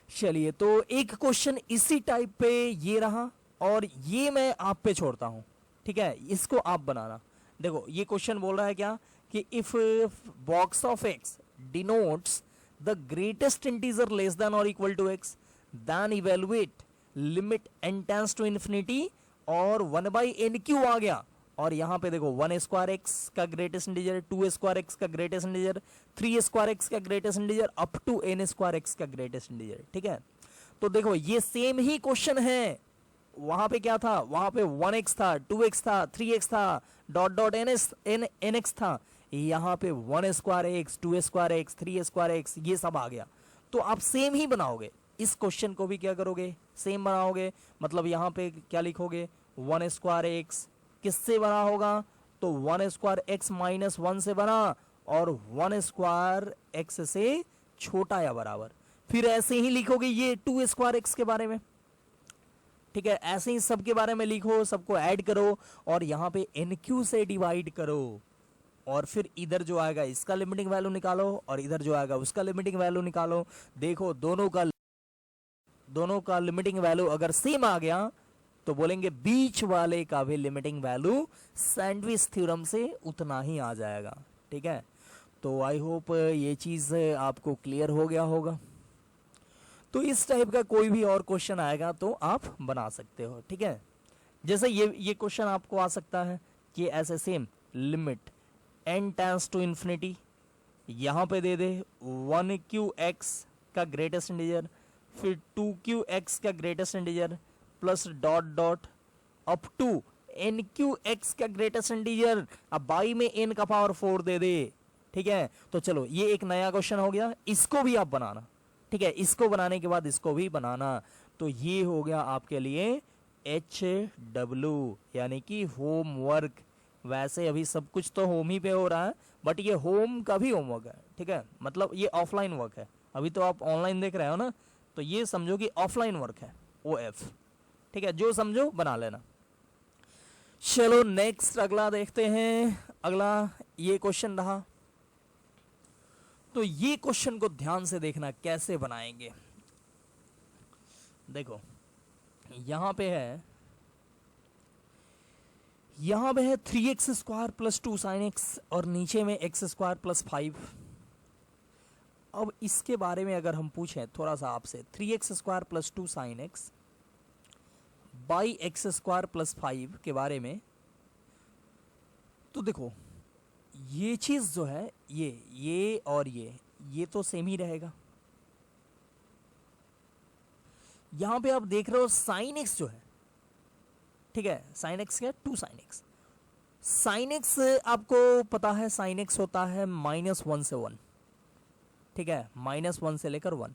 चलिए, तो एक क्वेश्चन इसी टाइप पे ये रहा और ये मैं आप पे छोड़ता हूँ, ठीक है, इसको आप बनाना। देखो ये क्वेश्चन बोल रहा है क्या कि if box of x denotes the greatest integer less than और equal to x then evaluate limit n tends to infinity और 1/n³ आ गया और यहाँ पे देखो 1² एक्स का ग्रेटेस्ट इंटीजर, 2² एक्स का ग्रेटेस्ट इंटीजर, 3² एक्स का greatest integer up to n² x का ग्रेटेस्ट इंटीजर, ठीक है। तो देखो ये सेम ही क्वेश्चन है, वहां पे क्या था, वहां पे 1x था, 2x था, 3x था, डॉट डॉट nx था, यहाँ पे 1² एक्स, 2² एक्स, 3² एक्स ये सब आ गया। तो आप सेम ही बनाओगे, इस क्वेश्चन को भी क्या करोगे, सेम बनाओगे। मतलब यहाँ पे क्या लिखोगे, 1² एक्स किससे बना होगा, तो 1² एक्स माइनस 1 से बना और 1² एक्स से छोटा या बराबर। फिर ऐसे ही लिखोगे ये 2² एक्स के बारे में, ठीक है, ऐसे ही सबके बारे में लिखो, सबको ऐड करो और यहाँ पे NQ से डिवाइड करो और फिर इधर जो आएगा इसका लिमिटिंग वैल्यू निकालो और इधर जो आएगा उसका लिमिटिंग वैल्यू निकालो। देखो दोनों का लिमिटिंग वैल्यू अगर सेम आ गया तो बोलेंगे बीच वाले का भी लिमिटिंग वैल्यू सैंडविच थ्योरम से उतना ही आ जाएगा, ठीक है। तो आई होप ये चीज़ आपको क्लियर हो गया होगा। तो इस टाइप का कोई भी और क्वेश्चन आएगा तो आप बना सकते हो, ठीक है। जैसे ये क्वेश्चन आपको आ सकता है कि ऐसे same limit n tends to infinity, यहाँ पे दे दे 1/x का ग्रेटेस्ट इंटीजर, फिर 2/x का greatest integer plus dot dot up to n/x का ग्रेटेस्ट इंटीजर, अब बाई में n का पावर 4 दे दे, ठीक है। तो चलो ये एक नया क्वेश्चन हो गया, इसको भी आप बनाना, ठीक है। इसको बनाने के बाद इसको भी बनाना, तो ये हो गया आपके लिए HW यानी कि होमवर्क। वैसे अभी सब कुछ तो होम ही पे हो रहा है बट ये होम का भी होमवर्क है, ठीक है। मतलब ये ऑफलाइन वर्क है, अभी तो आप ऑनलाइन देख रहे हो ना, तो ये समझो कि ऑफलाइन वर्क है OF, ठीक है। जो समझो बना लेना। चलो नेक्स्ट अगला देखते हैं। अगला ये क्वेश्चन रहा, तो ये क्वेश्चन को ध्यान से देखना कैसे बनाएंगे। देखो यहां पे है 3x² प्लस 2 sin x और नीचे में x² प्लस 5। अब इसके बारे में अगर हम पूछें थोड़ा सा आपसे, 3x² plus 2 sin x by x² plus 5 के बारे में, तो देखो ये चीज जो है ये और ये तो सेम ही रहेगा। यहां पे आप देख रहे हो साइन एक्स जो है, ठीक है, साइन एक्स क्या है, 2 sin x। साइन एक्स आपको पता है साइन एक्स होता है -1 से 1, ठीक है, -1 से लेकर 1।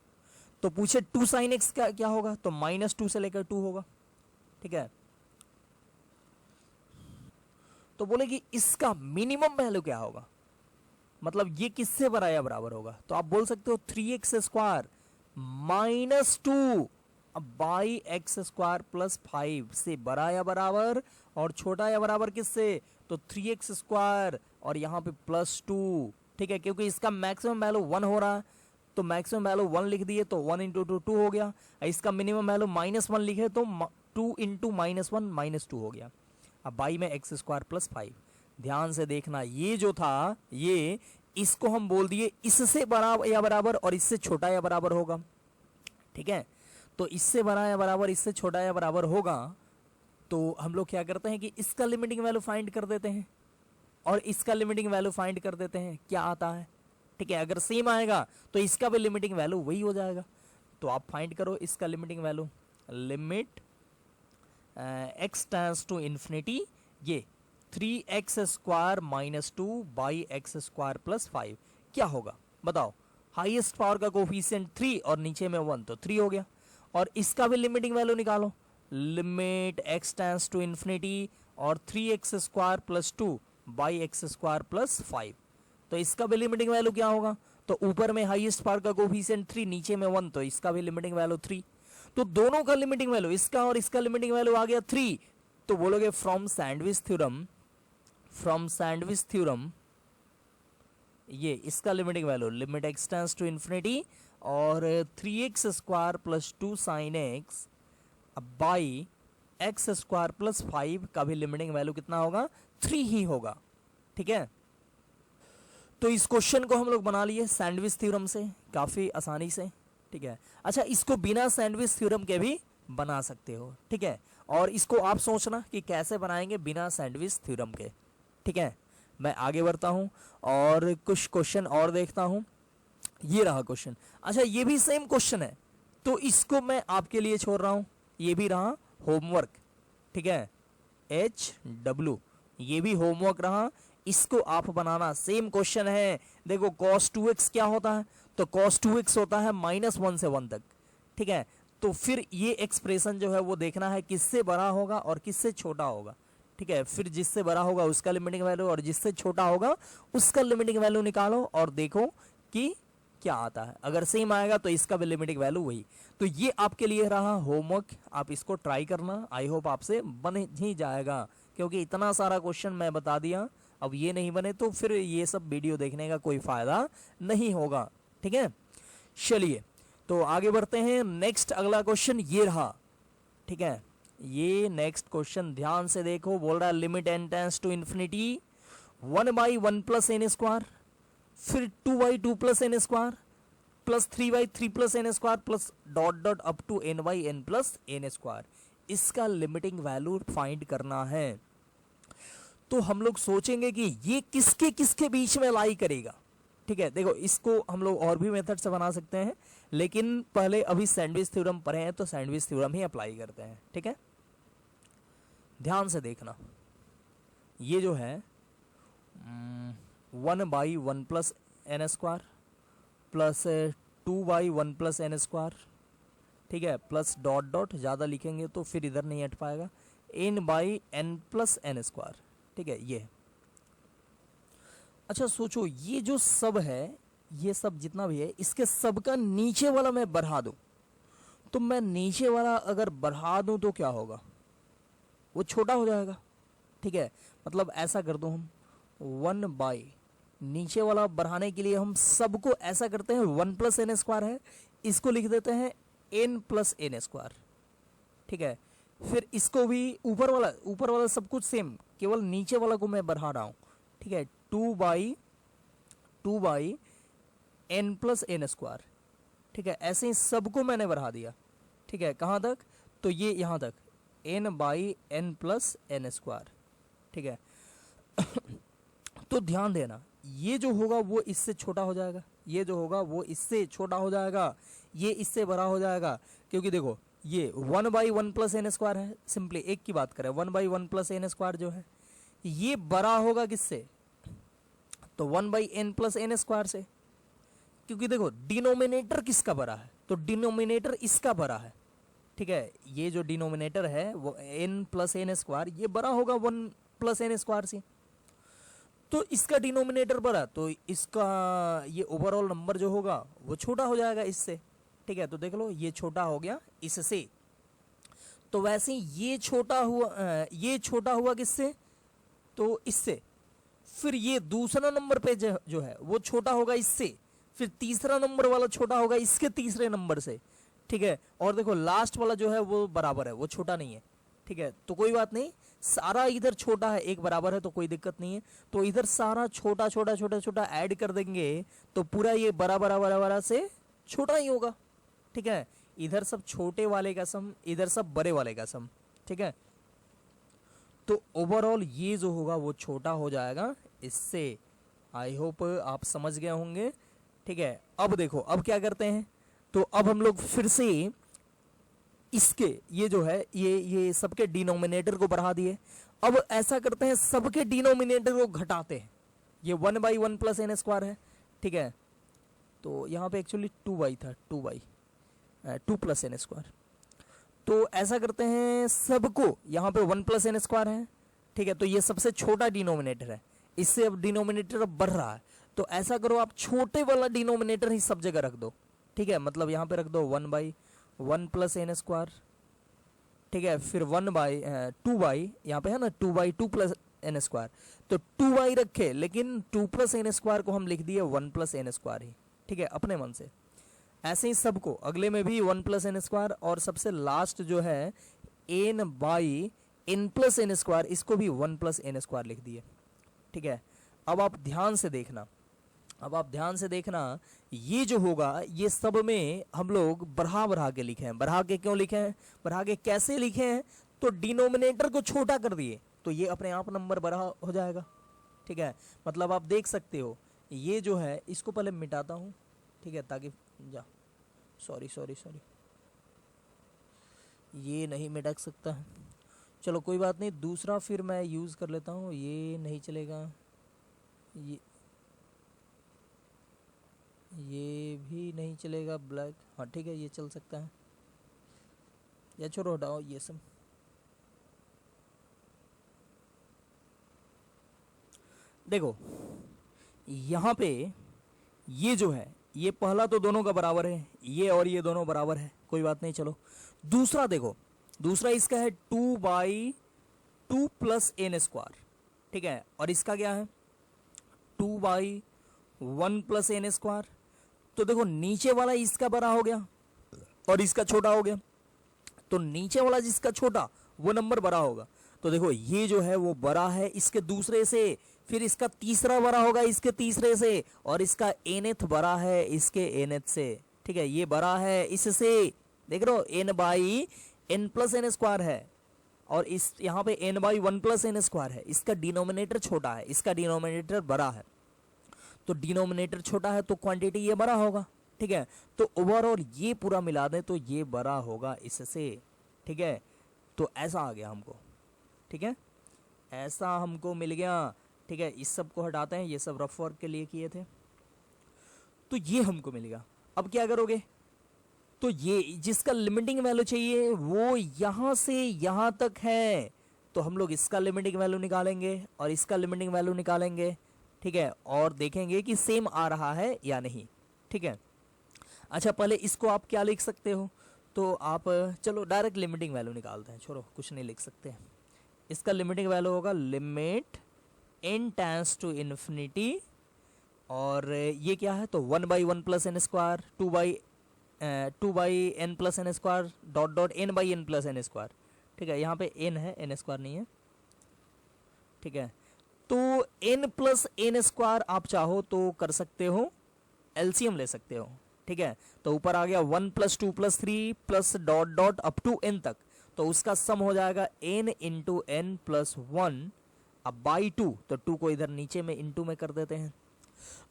तो पूछे 2 sin x का क्या होगा, तो -2 से लेकर 2 होगा, ठीक है। तो बोले कि इसका मिनिमम वैल्यू क्या होगा, मतलब ये किससे बड़ा या बराबर होगा, तो आप बोल सकते हो 3x² -2 बाई x² प्लस 5 से बड़ा या बराबर और छोटा या बराबर किससे, तो 3x² और यहाँ पे +2, ठीक है, क्योंकि इसका मैक्सिमम वैल्यू 1 हो रहा है तो मैक्सिमम वैल्यू 1 लिख दिए तो 1 × 2 2 हो गया। इसका मिनिमम वैल्यू -1 लिखे तो 2 × -1 -2 हो गया। अब बाई में x² प्लस 5, ध्यान से देखना, ये जो था ये इसको हम बोल दिए इससे बड़ा या बराबर और इससे छोटा या बराबर होगा, ठीक है। तो इससे बड़ा या बराबर इससे छोटा या बराबर होगा तो हम लोग क्या करते हैं कि इसका लिमिटिंग वैल्यू फाइंड कर देते हैं और इसका लिमिटिंग वैल्यू फाइंड कर देते हैं, क्या आता है, ठीक है। अगर सेम आएगा तो इसका भी लिमिटिंग वैल्यू वही हो जाएगा। तो आप फाइंड करो इसका limiting value, limit x tends to infinity, ये 3x² - 2 बाई x² प्लस 5 क्या होगा बताओ। हाईएस्ट पावर का कोफिशिएंट 3 और नीचे में 1 तो 3 हो गया। और इसका भी लिमिटिंग वैल्यू निकालो, limit x tends to infinity और 3x² plus 2 by x² plus 5, तो इसका भी लिमिटिंग वैल्यू क्या होगा, तो ऊपर में हाईएस्ट पावर का कोफिशिएंट 3, नीचे में 1, तो इसका भी लिमिटिंग वैल्यू 3। तो दोनों का लिमिटिंग वैल्यू, इसका और इसका लिमिटिंग वैल्यू आ गया 3। तो बोलोगे फ्रॉम सैंडविच थ्योरम ये इसका limiting value limit x tends to infinity और 3x square plus 2 sin x by x square plus 5 का भी लिमिटिंग वैल्यू कितना होगा, 3 ही होगा। ठीक है, तो इस क्वेश्चन को हम लोग बना लिए सैंडविच थ्योरम से काफ़ी आसानी से। ठीक है, अच्छा इसको बिना सैंडविच थ्योरम के भी बना सकते हो। ठीक है, और इसको आप सोचना कि कैसे बनाएंगे बिना सैंडविच थ्योरम के। ठीक है, मैं आगे बढ़ता हूँ और कुछ क्वेश्चन और देखता हूँ। ये रहा क्वेश्चन। अच्छा ये भी सेम क्वेश्चन है, तो इसको मैं आपके लिए छोड़ रहा हूँ। ये भी रहा होमवर्क। ठीक है, HW ये भी होमवर्क रहा, इसको आप बनाना। सेम क्वेश्चन है। देखो cos 2x क्या होता है, तो cos 2x होता है -1 से 1 तक। ठीक है, तो फिर ये एक्सप्रेशन जो है वो देखना है किससे बड़ा होगा और किससे छोटा होगा। ठीक है, फिर जिससे बड़ा होगा उसका लिमिटिंग वैल्यू और जिससे छोटा होगा उसका लिमिटिंग वैल्यू निकालो और देखो कि क्या आता है। अगर सेम आएगा तो इसका भी लिमिटिंग वैल्यू वही। तो ये आपके लिए रहा होमवर्क, आप इसको ट्राई करना। आई होप आपसे बन ही जाएगा, क्योंकि इतना सारा क्वेश्चन मैं बता दिया। अब ये नहीं बने तो फिर ये सब वीडियो देखने का कोई फायदा नहीं होगा। ठीक है, चलिए तो आगे बढ़ते हैं। नेक्स्ट अगला क्वेश्चन ये रहा। ठीक है, ये नेक्स्ट क्वेश्चन ध्यान से देखो। बोल रहा है limit n tends to infinity 1/1 plus n square, फिर 2/2 plus n square plus 3/3 plus n square plus dot dot up to n/n plus n square. इसका लिमिटिंग वैल्यू फाइंड करना है। तो हम लोग सोचेंगे कि ये किसके किसके बीच में लाई करेगा। ठीक है, देखो इसको हम लोग और भी मेथड से बना सकते हैं, लेकिन पहले अभी सैंडविच थ्योरम पढ़े हैं तो सैंडविच थ्योरम ही अप्लाई करते हैं। ठीक है, ध्यान से देखना। ये जो है 1/1 plus n square plus 2/1 plus n square. ठीक है, प्लस डॉट डॉट ज़्यादा लिखेंगे तो फिर इधर नहीं हट पाएगा, n/n प्लस n स्क्वायर। ठीक है, ये अच्छा सोचो ये जो सब है, ये सब जितना भी है, इसके सब का नीचे वाला मैं बढ़ा दूं, तो मैं नीचे वाला अगर बढ़ा दूं तो क्या होगा, वो छोटा हो जाएगा। ठीक है, मतलब ऐसा कर दो हम 1/, नीचे वाला बढ़ाने के लिए हम सबको ऐसा करते हैं 1 प्लस n स्क्वायर है, इसको लिख देते हैं n प्लस n स्क्वायर। ठीक है, फिर इसको भी ऊपर वाला सब कुछ सेम, केवल नीचे वाला को मैं बढ़ा रहा हूँ। ठीक है, 2/n प्लस n स्क्वायर। ठीक है, ऐसे ही सबको मैंने बढ़ा दिया। ठीक है, कहाँ तक, तो ये यहाँ तक n/n प्लस n स्क्वायर। ठीक है तो ध्यान देना, ये जो होगा वो इससे छोटा हो जाएगा, ये जो होगा वो इससे छोटा हो जाएगा, ये इससे बड़ा हो जाएगा। क्योंकि देखो ये 1/1 प्लस n स्क्वायर है, सिंपली एक की बात करें 1/1 प्लस n स्क्वायर जो है ये बड़ा होगा किससे, तो 1/n प्लस n स्क्वायर से। क्योंकि देखो डिनोमिनेटर किसका बड़ा है, तो डिनोमिनेटर इसका बड़ा है। ठीक है, ये जो डिनोमिनेटर है वो n प्लस n स्क्वायर, ये बड़ा होगा 1 प्लस n स्क्वायर से। तो इसका डिनोमिनेटर बड़ा, तो इसका ये ओवरऑल नंबर जो होगा वो छोटा हो जाएगा इससे। ठीक है, तो देख लो ये छोटा हो गया इससे। तो वैसे ये छोटा हुआ किससे, तो इससे। फिर ये दूसरा नंबर पे जो है वो छोटा होगा इससे, फिर तीसरा नंबर वाला छोटा होगा इसके तीसरे नंबर से। ठीक है, और देखो लास्ट वाला जो है वो बराबर है, वो छोटा नहीं है। ठीक है, तो कोई बात नहीं, सारा इधर छोटा है, एक बराबर है तो कोई दिक्कत नहीं है। तो इधर सारा छोटा छोटा छोटा छोटा ऐड कर देंगे तो पूरा ये बड़ा बड़ा बड़ा बड़ा से छोटा ही होगा। ठीक है, इधर सब छोटे वाले का सम, इधर सब बड़े वाले का सम। ठीक है, तो ओवरऑल ये जो होगा वो छोटा हो जाएगा इससे। आई होप आप समझ गए होंगे। ठीक है, अब देखो अब क्या करते हैं, तो अब हम लोग फिर से इसके ये जो है ये सबके डिनोमिनेटर को बढ़ा दिए। अब ऐसा करते हैं सबके डिनोमिनेटर को घटाते हैं। ये 1/1 प्लस n स्क्वायर है। ठीक है, तो यहाँ पे एक्चुअली 2/, था 2 प्लस n स्क्वायर। तो ऐसा करते हैं सबको, यहाँ पे 1 प्लस n स्क्वायर है। ठीक है, तो ये सबसे छोटा डिनोमिनेटर है, इससे अब डिनोमिनेटर अब बढ़ रहा है, तो ऐसा करो, आप छोटे वाला डिनोमिनेटर ही सब जगह रख दो, ठीक है। मतलब यहाँ पे रख दो 1/1 प्लस एन स्क्वायर, ठीक है। फिर 1/2 यहाँ पे है ना 2/2 प्लस एन स्क्वायर, तो 2 रखे, लेकिन 2 प्लस एन स्क्वायर को हम लिख दिए 1 प्लस एन स्क्वायर ही, ठीक है, अपने मन से। ऐसे ही सबको अगले में भी 1 प्लस एन स्क्वायर, और सबसे लास्ट जो है n by n plus n square, इसको भी 1 प्लस एन स्क्वायर लिख दिए, ठीक है। अब आप ध्यान से देखना, ये जो होगा ये सब में हम लोग बढ़ा के लिखे हैं। बढ़ा के क्यों लिखे हैं, बढ़ा के कैसे लिखे हैं, तो डिनोमिनेटर को छोटा कर दिए तो ये अपने आप नंबर बड़ा हो जाएगा, ठीक है। मतलब आप देख सकते हो, ये जो है इसको पहले मिटाता हूँ, ठीक है, ताकि सॉरी ये नहीं मिटा सकता है, चलो कोई बात नहीं, दूसरा फिर मैं यूज़ कर लेता हूँ। ये नहीं चलेगा, ये भी नहीं चलेगा, ब्लैक, हाँ ठीक है, ये चल सकता है, या छोड़ो हटाओ ये सब। देखो यहाँ पे ये जो है, ये पहला तो दोनों का बराबर है, ये और ये दोनों बराबर है, कोई बात नहीं। चलो दूसरा देखो, दूसरा इसका है 2/2 प्लस एन स्क्वायर, ठीक है, और इसका क्या है 2/1 प्लस एन स्क्वायर। तो देखो नीचे वाला इसका बड़ा हो गया और इसका छोटा हो गया, तो नीचे वाला जिसका छोटा वो नंबर बड़ा होगा। तो देखो ये जो है वो बड़ा है इसके दूसरे से, फिर इसका तीसरा बड़ा होगा इसके तीसरे से, और इसका nth बड़ा है इसके nth से, ठीक है। ये बड़ा है इससे, देख रहे हो n by n plus n square है, और इस यहाँ पे n by 1 plus n square है। इसका डिनोमिनेटर छोटा है, इसका डिनोमिनेटर बड़ा है, तो डिनोमिनेटर छोटा है तो क्वांटिटी ये बड़ा होगा, ठीक है। तो ओवरऑल ये पूरा मिला दें तो ये बड़ा होगा इससे, ठीक है। तो ऐसा आ गया हमको, ठीक है, ऐसा हमको मिल गया, ठीक है। इस सब को हटाते हैं, ये सब रफ वर्क के लिए किए थे, तो ये हमको मिल गया। अब क्या करोगे, तो ये जिसका लिमिटिंग वैल्यू चाहिए वो यहाँ से यहाँ तक है, तो हम लोग इसका लिमिटिंग वैल्यू निकालेंगे और इसका लिमिटिंग वैल्यू निकालेंगे, ठीक है, और देखेंगे कि सेम आ रहा है या नहीं, ठीक है। अच्छा पहले इसको आप क्या लिख सकते हो, तो आप चलो डायरेक्ट लिमिटिंग वैल्यू निकालते हैं, छोड़ो कुछ नहीं लिख सकते। इसका लिमिटिंग वैल्यू होगा limit n tends to infinity, और ये क्या है, तो 1/1 plus n square, 2/n plus n square, dot n/n plus n square, ठीक है। यहाँ पे n है, n स्क्वायर नहीं है, ठीक है। तो n प्लस एन स्क्वायर आप चाहो तो कर सकते हो, एलसीएम ले सकते हो, ठीक है। तो ऊपर आ गया 1 + 2 + 3 plus dot up to n तक, तो उसका सम हो जाएगा n इंटू n प्लस 1 अब बाई 2, तो 2 को इधर नीचे में इंटू में कर देते हैं।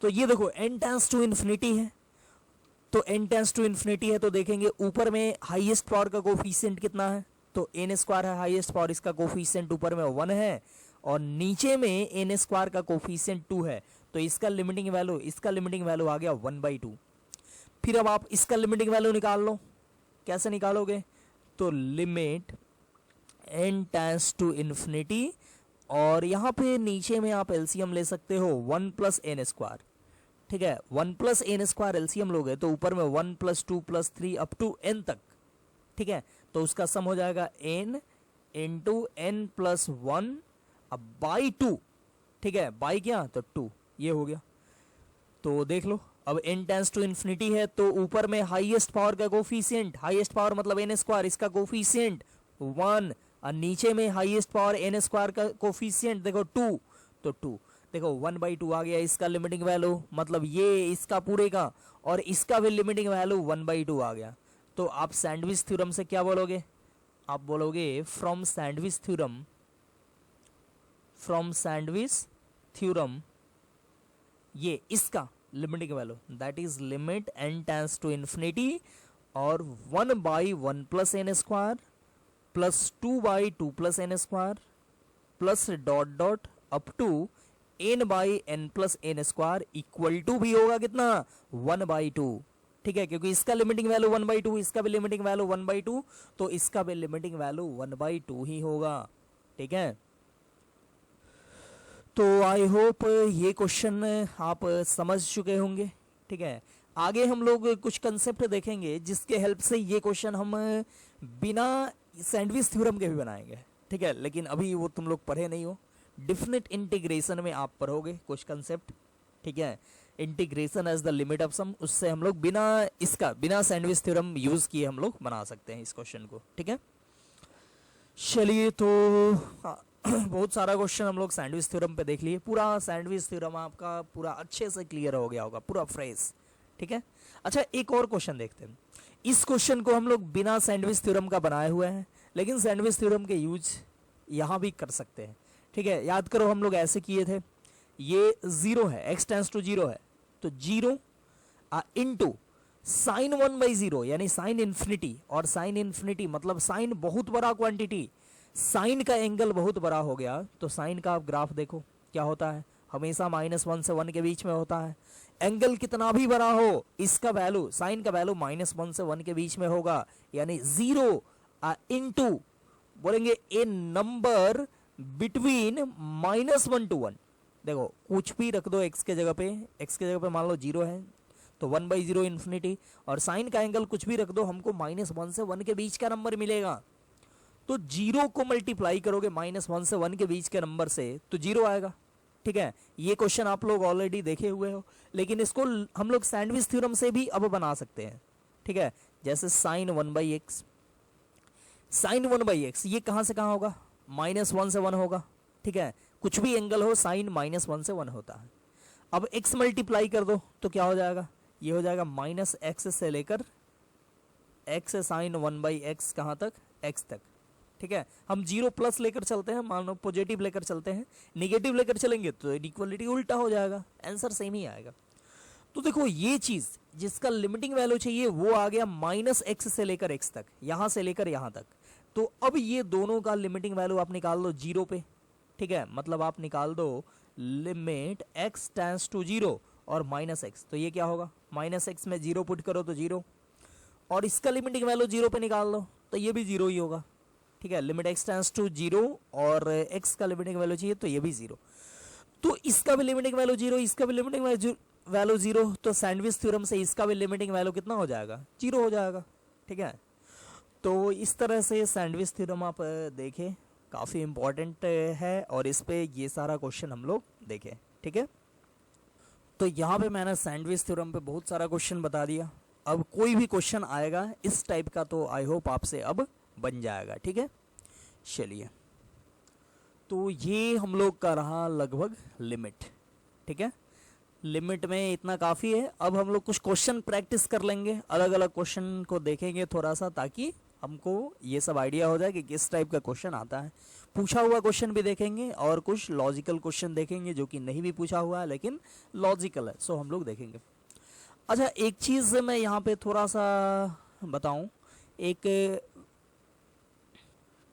तो ये देखो n टेंड्स टू इन्फिनिटी है, तो n टेंड्स टू इन्फिनिटी है, तो देखेंगे ऊपर में हाईएस्ट पावर का कोफिशिएंट कितना है, तो n स्क्वायर है हाईएस्ट पावर, इसका कोफिशिएंट ऊपर में 1 है, और नीचे में n स्क्वायर का कोफिशिएंट 2 है, तो इसका लिमिटिंग वैल्यू आ गया 1/2। फिर अब आप इसका लिमिटिंग वैल्यू निकाल लो, कैसे निकालोगे, तो limit n tends to infinity, और यहाँ पे नीचे में आप एलसीएम ले सकते हो 1 + n स्क्वायर, ठीक है। 1 + n स्क्वायर एलसीएम लोगे तो ऊपर में 1 + 2 + 3 अप टू n तक, ठीक है। तो उसका सम हो जाएगा n इंटू n प्लस 1 अब बाई 2, ठीक है, बाई क्या, तो 2, ये हो गया। तो देख लो अब n टेंड्स टू इन्फिनिटी है, तो ऊपर में हाईएस्ट पावर का कोफिशिएंट, हाईएस्ट पावर मतलब n स्क्वायर, इसका कोफिशिएंट 1, और नीचे में हाईएस्ट पावर n स्क्वायर का कोफिशिएंट देखो 2, तो 2 देखो 1/2 आ गया इसका लिमिटिंग वैल्यू, मतलब ये इसका पूरे का, और इसका भी लिमिटिंग वैल्यू 1/2 आ गया। तो आप सैंडविच थ्योरम से क्या बोलोगे, आप बोलोगे फ्रॉम सैंडविच थ्योरम ये इसका limiting value that is limit n tends to infinity और 1/1 plus n square plus 2/2 plus n square plus dot up to n/n plus n square equal to भी होगा कितना 1/2, ठीक है, क्योंकि इसका लिमिटिंग वैल्यू 1/2, इसका भी लिमिटिंग वैल्यू 1/2, तो इसका भी लिमिटिंग वैल्यू 1/2 ही होगा, ठीक है। तो आई होप ये क्वेश्चन आप समझ चुके होंगे। ठीक है, आगे हम लोग कुछ कंसेप्ट देखेंगे जिसके हेल्प से ये क्वेश्चन हम बिना सैंडविच थ्योरम के भी बनाएंगे। ठीक है, लेकिन अभी वो तुम लोग पढ़े नहीं हो। डिफिनिट इंटीग्रेशन में आप पढ़ोगे कुछ कंसेप्ट। ठीक है, integration as the limit of sum, उससे हम लोग बिना सैंडविच थ्योरम यूज किए हम लोग बना सकते हैं इस क्वेश्चन को। ठीक है, चलिए तो बहुत सारा क्वेश्चन हम लोग सैंडविच थ्योरम पे देख लिए। पूरा सैंडविच थ्योरम आपका पूरा अच्छे से क्लियर हो गया होगा, पूरा फ्रेश। ठीक है, अच्छा एक और क्वेश्चन देखते हैं। इस क्वेश्चन को हम लोग बिना सैंडविच थ्योरम का बनाए हुए हैं, लेकिन सैंडविच थ्योरम के यूज यहाँ भी कर सकते हैं। ठीक है, याद करो हम लोग ऐसे किए थे, ये 0 है, x टेंस टू 0 है, तो 0 इनटू साइन 1/0 यानी साइन इन्फिनिटी, और साइन इन्फिनिटी मतलब साइन बहुत बड़ा क्वांटिटी, साइन का एंगल बहुत बड़ा हो गया, तो साइन का आप ग्राफ देखो क्या होता है, हमेशा -1 से 1 के बीच में होता है। एंगल कितना भी बड़ा हो, इसका वैल्यू, साइन का वैल्यू -1 से 1 के बीच में होगा, यानी 0 इनटू बोलेंगे ए नंबर बिटवीन -1 to 1। देखो कुछ भी रख दो x के जगह पे मान लो 0 है तो 1/0 इन्फिनिटी, और साइन का एंगल कुछ भी रख दो, हमको -1 से 1 के बीच का नंबर मिलेगा। तो 0 को मल्टीप्लाई करोगे -1 से 1 के बीच के नंबर से तो 0 आएगा। ठीक है, ये क्वेश्चन आप लोग ऑलरेडी देखे हुए हो, लेकिन इसको हम लोग सैंडविच थ्योरम से भी अब बना सकते हैं। ठीक है, जैसे साइन 1/x, साइन 1/x ये कहां से कहां होगा, -1 से 1 होगा। ठीक है, कुछ भी एंगल हो साइन -1 से 1 होता है। अब x मल्टीप्लाई कर दो तो क्या हो जाएगा, ये हो जाएगा -x से लेकर x साइन 1/x कहां तक, x तक। ठीक है, हम 0 प्लस लेकर चलते हैं, मान लो पॉजिटिव लेकर चलते हैं, निगेटिव लेकर चलेंगे तो इक्वलिटी उल्टा हो जाएगा, आंसर सेम ही आएगा। तो देखो ये चीज जिसका लिमिटिंग वैल्यू चाहिए वो आ गया -x से लेकर x तक, यहां से लेकर यहां तक। तो अब ये दोनों का लिमिटिंग वैल्यू आप निकाल दो 0 पे। ठीक है, मतलब आप निकाल दो लिमिट x टेंस टू 0 और -x, तो ये क्या होगा, -x में 0 पुट करो तो 0, और इसका लिमिटिंग वैल्यू 0 पे निकाल दो तो ये भी 0 ही होगा। ठीक है, लिमिट x टेंस टू 0 और x का लिमिटिंग वैल्यू चाहिए तो ये भी 0, तो इसका भी लिमिटिंग वैल्यू 0, इसका भी लिमिटिंग वैल्यू 0, तो सैंडविच थ्योरम से इसका भी लिमिटिंग वैल्यू कितना हो जाएगा, 0 हो जाएगा। ठीक है, तो इस तरह से सैंडविच थ्योरम आप देखें, काफ़ी इंपॉर्टेंट है, और इस पे ये सारा क्वेश्चन हम लोग देखें। ठीक है, तो यहाँ पे मैंने सैंडविच थ्योरम पे बहुत सारा क्वेश्चन बता दिया। अब कोई भी क्वेश्चन आएगा इस टाइप का तो आई होप आपसे अब बन जाएगा। ठीक है, चलिए तो ये हम लोग का रहा लगभग लिमिट। ठीक है, लिमिट में इतना काफ़ी है। अब हम लोग कुछ क्वेश्चन प्रैक्टिस कर लेंगे, अलग अलग क्वेश्चन को देखेंगे थोड़ा सा, ताकि हमको ये सब आइडिया हो जाए कि किस टाइप का क्वेश्चन आता है। पूछा हुआ क्वेश्चन भी देखेंगे और कुछ लॉजिकल क्वेश्चन देखेंगे जो कि नहीं भी पूछा हुआ है लेकिन लॉजिकल है, सो हम लोग देखेंगे। अच्छा एक चीज़ मैं यहाँ पे थोड़ा सा बताऊँ, एक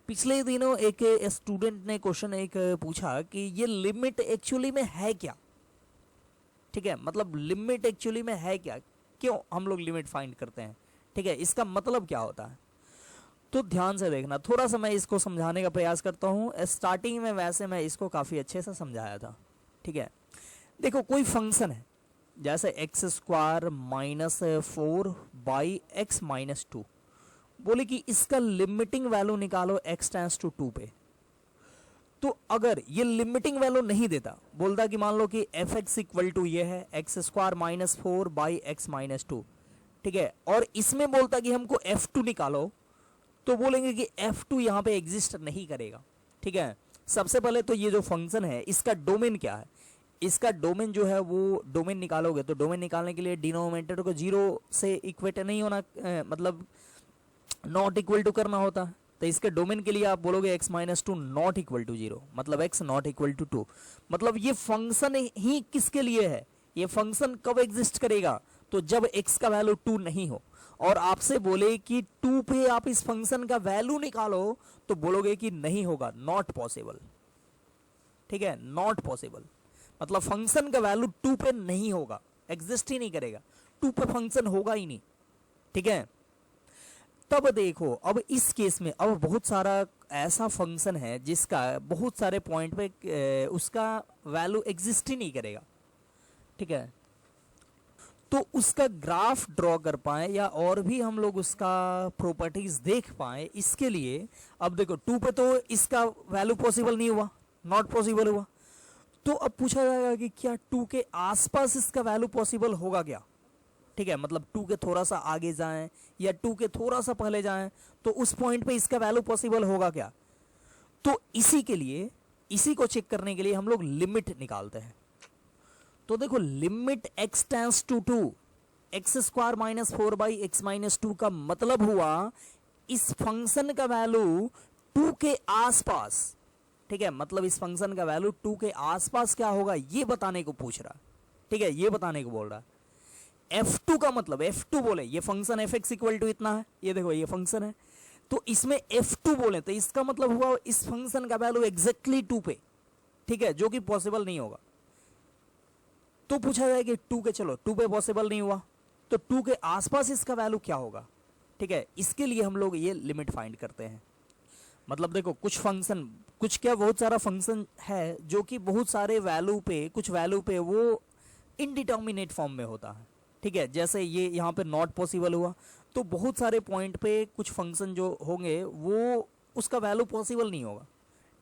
पिछले दिनों एक स्टूडेंट ने क्वेश्चन एक पूछा कि ये लिमिट एक्चुअली में है क्या। ठीक है, मतलब लिमिट एक्चुअली में है क्या, क्यों हम लोग लिमिट फाइंड करते हैं। ठीक है, इसका मतलब क्या होता है, तो ध्यान से देखना, थोड़ा सा मैं इसको समझाने का प्रयास करता हूँ। स्टार्टिंग में वैसे मैं इसको काफ़ी अच्छे से समझाया था। ठीक है, देखो कोई फंक्शन है जैसे x² -4/x -2, बोले कि इसका लिमिटिंग वैल्यू निकालो x टेंस टू 2 पे। तो अगर ये लिमिटिंग वैल्यू नहीं देता, बोलता कि मान लो कि f(x) इक्वल टू ये है x² -4/x -2। ठीक है, और इसमें बोलता कि हमको f2 निकालो, तो बोलेंगे कि f2 यहाँ पे एग्जिस्ट नहीं करेगा। ठीक है, सबसे पहले तो ये जो फंक्शन है इसका डोमेन क्या है, इसका डोमेन जो है वो डोमेन निकालोगे तो डोमेन निकालने के लिए डिनोमिनेटर को 0 से इक्वेट नहीं होना, मतलब नॉट इक्वल टू करना होता है। तो इसके डोमेन के लिए आप बोलोगे x -2 नॉट इक्वल टू 0, मतलब x नॉट इक्वल टू 2। मतलब ये फंक्शन ही किसके लिए है, ये फंक्शन कब एग्जिस्ट करेगा, तो जब x का वैल्यू 2 नहीं हो, और आपसे बोले कि 2 पे आप इस फंक्शन का वैल्यू निकालो, तो बोलोगे कि नहीं होगा, नॉट पॉसिबल। ठीक है, नॉट पॉसिबल मतलब फंक्शन का वैल्यू 2 पे नहीं होगा, एग्जिस्ट ही नहीं करेगा, 2 पे फंक्शन होगा ही नहीं। ठीक है, तब देखो अब इस केस में अब बहुत सारा ऐसा फंक्शन है जिसका बहुत सारे पॉइंट पे उसका वैल्यू एग्जिस्ट ही नहीं करेगा, ठीक है, तो उसका ग्राफ ड्रॉ कर पाए या और भी हम लोग उसका प्रॉपर्टीज देख पाए, इसके लिए अब देखो 2 पे तो इसका वैल्यू पॉसिबल नहीं हुआ, नॉट पॉसिबल हुआ, तो अब पूछा जाएगा कि क्या 2 के आसपास इसका वैल्यू पॉसिबल होगा क्या, ठीक है, मतलब 2 के थोड़ा सा आगे जाएं या 2 के थोड़ा सा पहले जाएं तो उस पॉइंट पे इसका वैल्यू पॉसिबल होगा क्या। तो इसी के लिए, इसी को चेक करने के लिए हम लोग लिमिट निकालते हैं। तो देखो limit x tends to 2 x square minus 4 by x minus 2 का मतलब हुआ इस फंक्शन का वैल्यू 2 के आसपास, ठीक है, मतलब इस फंक्शन का वैल्यू 2 के आसपास क्या होगा ये बताने को पूछ रहा, ठीक है, ये बताने को बोल रहा। f2 का मतलब f2 बोले ये फंक्शन fx इक्वल टू इतना है, ये देखो ये फंक्शन है, तो इसमें f2 बोले तो इसका मतलब हुआ इस फंक्शन का वैल्यू एग्जैक्टली 2 पे, ठीक है, जो कि पॉसिबल नहीं होगा। तो पूछा जाए कि 2 के, चलो 2 पे पॉसिबल नहीं हुआ तो 2 के आसपास इसका वैल्यू क्या होगा, ठीक है, इसके लिए हम लोग ये लिमिट फाइंड करते हैं। मतलब देखो कुछ फंक्शन, कुछ क्या बहुत सारा फंक्शन है जो कि बहुत सारे वैल्यू पे, कुछ वैल्यू पे वो इनडिटर्मिनेट फॉर्म में होता है, ठीक है, जैसे ये यहाँ पे नॉट पॉसिबल हुआ तो बहुत सारे पॉइंट पे कुछ फंक्शन जो होंगे वो उसका वैल्यू पॉसिबल नहीं होगा,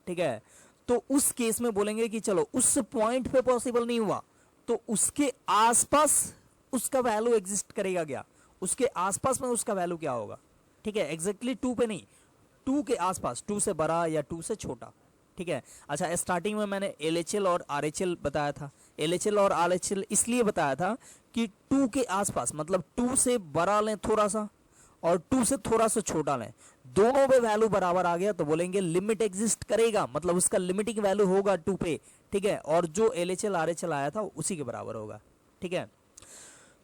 ठीक है, तो उस केस में बोलेंगे कि चलो उस पॉइंट पे पॉसिबल नहीं हुआ तो उसके आसपास उसका वैल्यू एग्जिस्ट करेगा क्या, उसके आसपास में उसका वैल्यू क्या होगा, ठीक है, एग्जैक्टली 2 पे नहीं, 2 के आसपास, 2 से बड़ा या 2 से छोटा, ठीक है। अच्छा स्टार्टिंग में मैंने LHL और RHL बताया था, LHL और RHL इसलिए बताया था कि 2 के आसपास मतलब 2 से बड़ा लें थोड़ा सा और 2 से थोड़ा सा छोटा लें, दोनों पे वैल्यू बराबर आ गया तो बोलेंगे लिमिट एग्जिस्ट करेगा, मतलब उसका लिमिटिंग वैल्यू होगा 2 पे, ठीक है, और जो LHL RHL आया था उसी के बराबर होगा, ठीक है।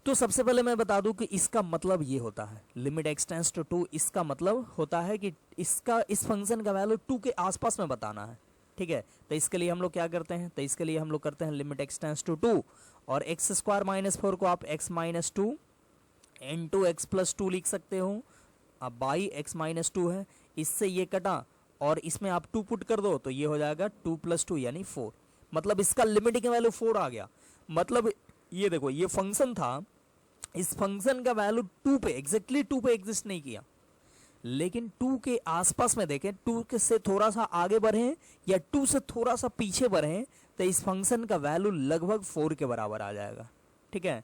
तो सबसे पहले मैं बता दूं कि इसका मतलब ये होता है लिमिट एक्स टेंस टू 2, इसका मतलब होता है कि इसका इस फंक्शन का वैल्यू 2 के आसपास में बताना है, ठीक है, तो इसके लिए हम लोग क्या करते हैं, तो इसके लिए हम लोग करते हैं लिमिट एक्स टेंस टू 2 और एक्स स्क्वायर माइनस 4 को आप x minus 2 into x plus 2 लिख सकते हो, अब बाई x माइनस 2 है, इससे ये कटा और इसमें आप 2 पुट कर दो तो ये हो जाएगा 2 प्लस 2 यानी 4, मतलब इसका लिमिटिंग वैल्यू 4 आ गया। मतलब ये देखो ये फंक्शन था, इस फंक्शन का वैल्यू 2 पे एग्जैक्टली 2 पे एग्जिस्ट नहीं किया, लेकिन 2 के आसपास में देखें, 2 के से थोड़ा सा आगे बढ़े या 2 से थोड़ा सा पीछे बढ़े तो इस फंक्शन का वैल्यू लगभग 4 के बराबर आ जाएगा, ठीक है।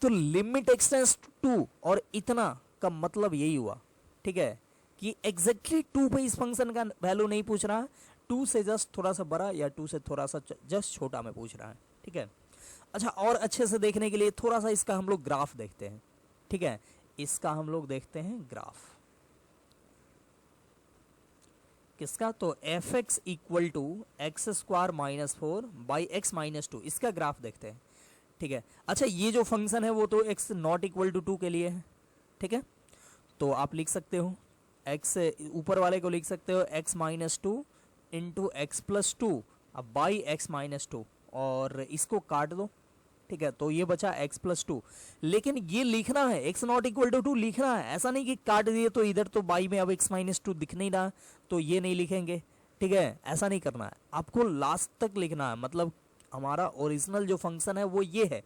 तो लिमिट एक्सटेंस 2 और इतना का मतलब यही हुआ, ठीक है, कि एग्जैक्टली 2 पे इस फंक्शन का वैल्यू नहीं पूछ रहा है, 2 से जस्ट थोड़ा सा बड़ा या 2 से थोड़ा सा जस्ट छोटा में पूछ रहा है, ठीक है। अच्छा और अच्छे से देखने के लिए थोड़ा सा इसका हम लोग ग्राफ देखते हैं, ठीक है, इसका हम लोग देखते हैं ग्राफ किसका, तो fx equal to x square minus 4 by x minus 2, इसका ग्राफ देखते हैं, ठीक है। अच्छा ये जो फंक्शन है वो तो x नॉट इक्वल टू 2 के लिए है, ठीक है, तो आप लिख सकते हो x ऊपर वाले को लिख सकते हो x minus 2 into x plus 2 अब बाई एक्स माइनस 2 और इसको काट दो, ठीक है, तो ये बचा x प्लस 2, लेकिन ये लिखना है x नॉट इक्वल टू 2 लिखना है, ऐसा नहीं कि काट दिए तो इधर तो बाई में अब x माइनस 2 दिख नहीं रहा तो ये नहीं लिखेंगे, ठीक है, ऐसा नहीं करना है, आपको लास्ट तक लिखना है, मतलब हमारा ओरिजिनल जो फंक्शन है वो ये है,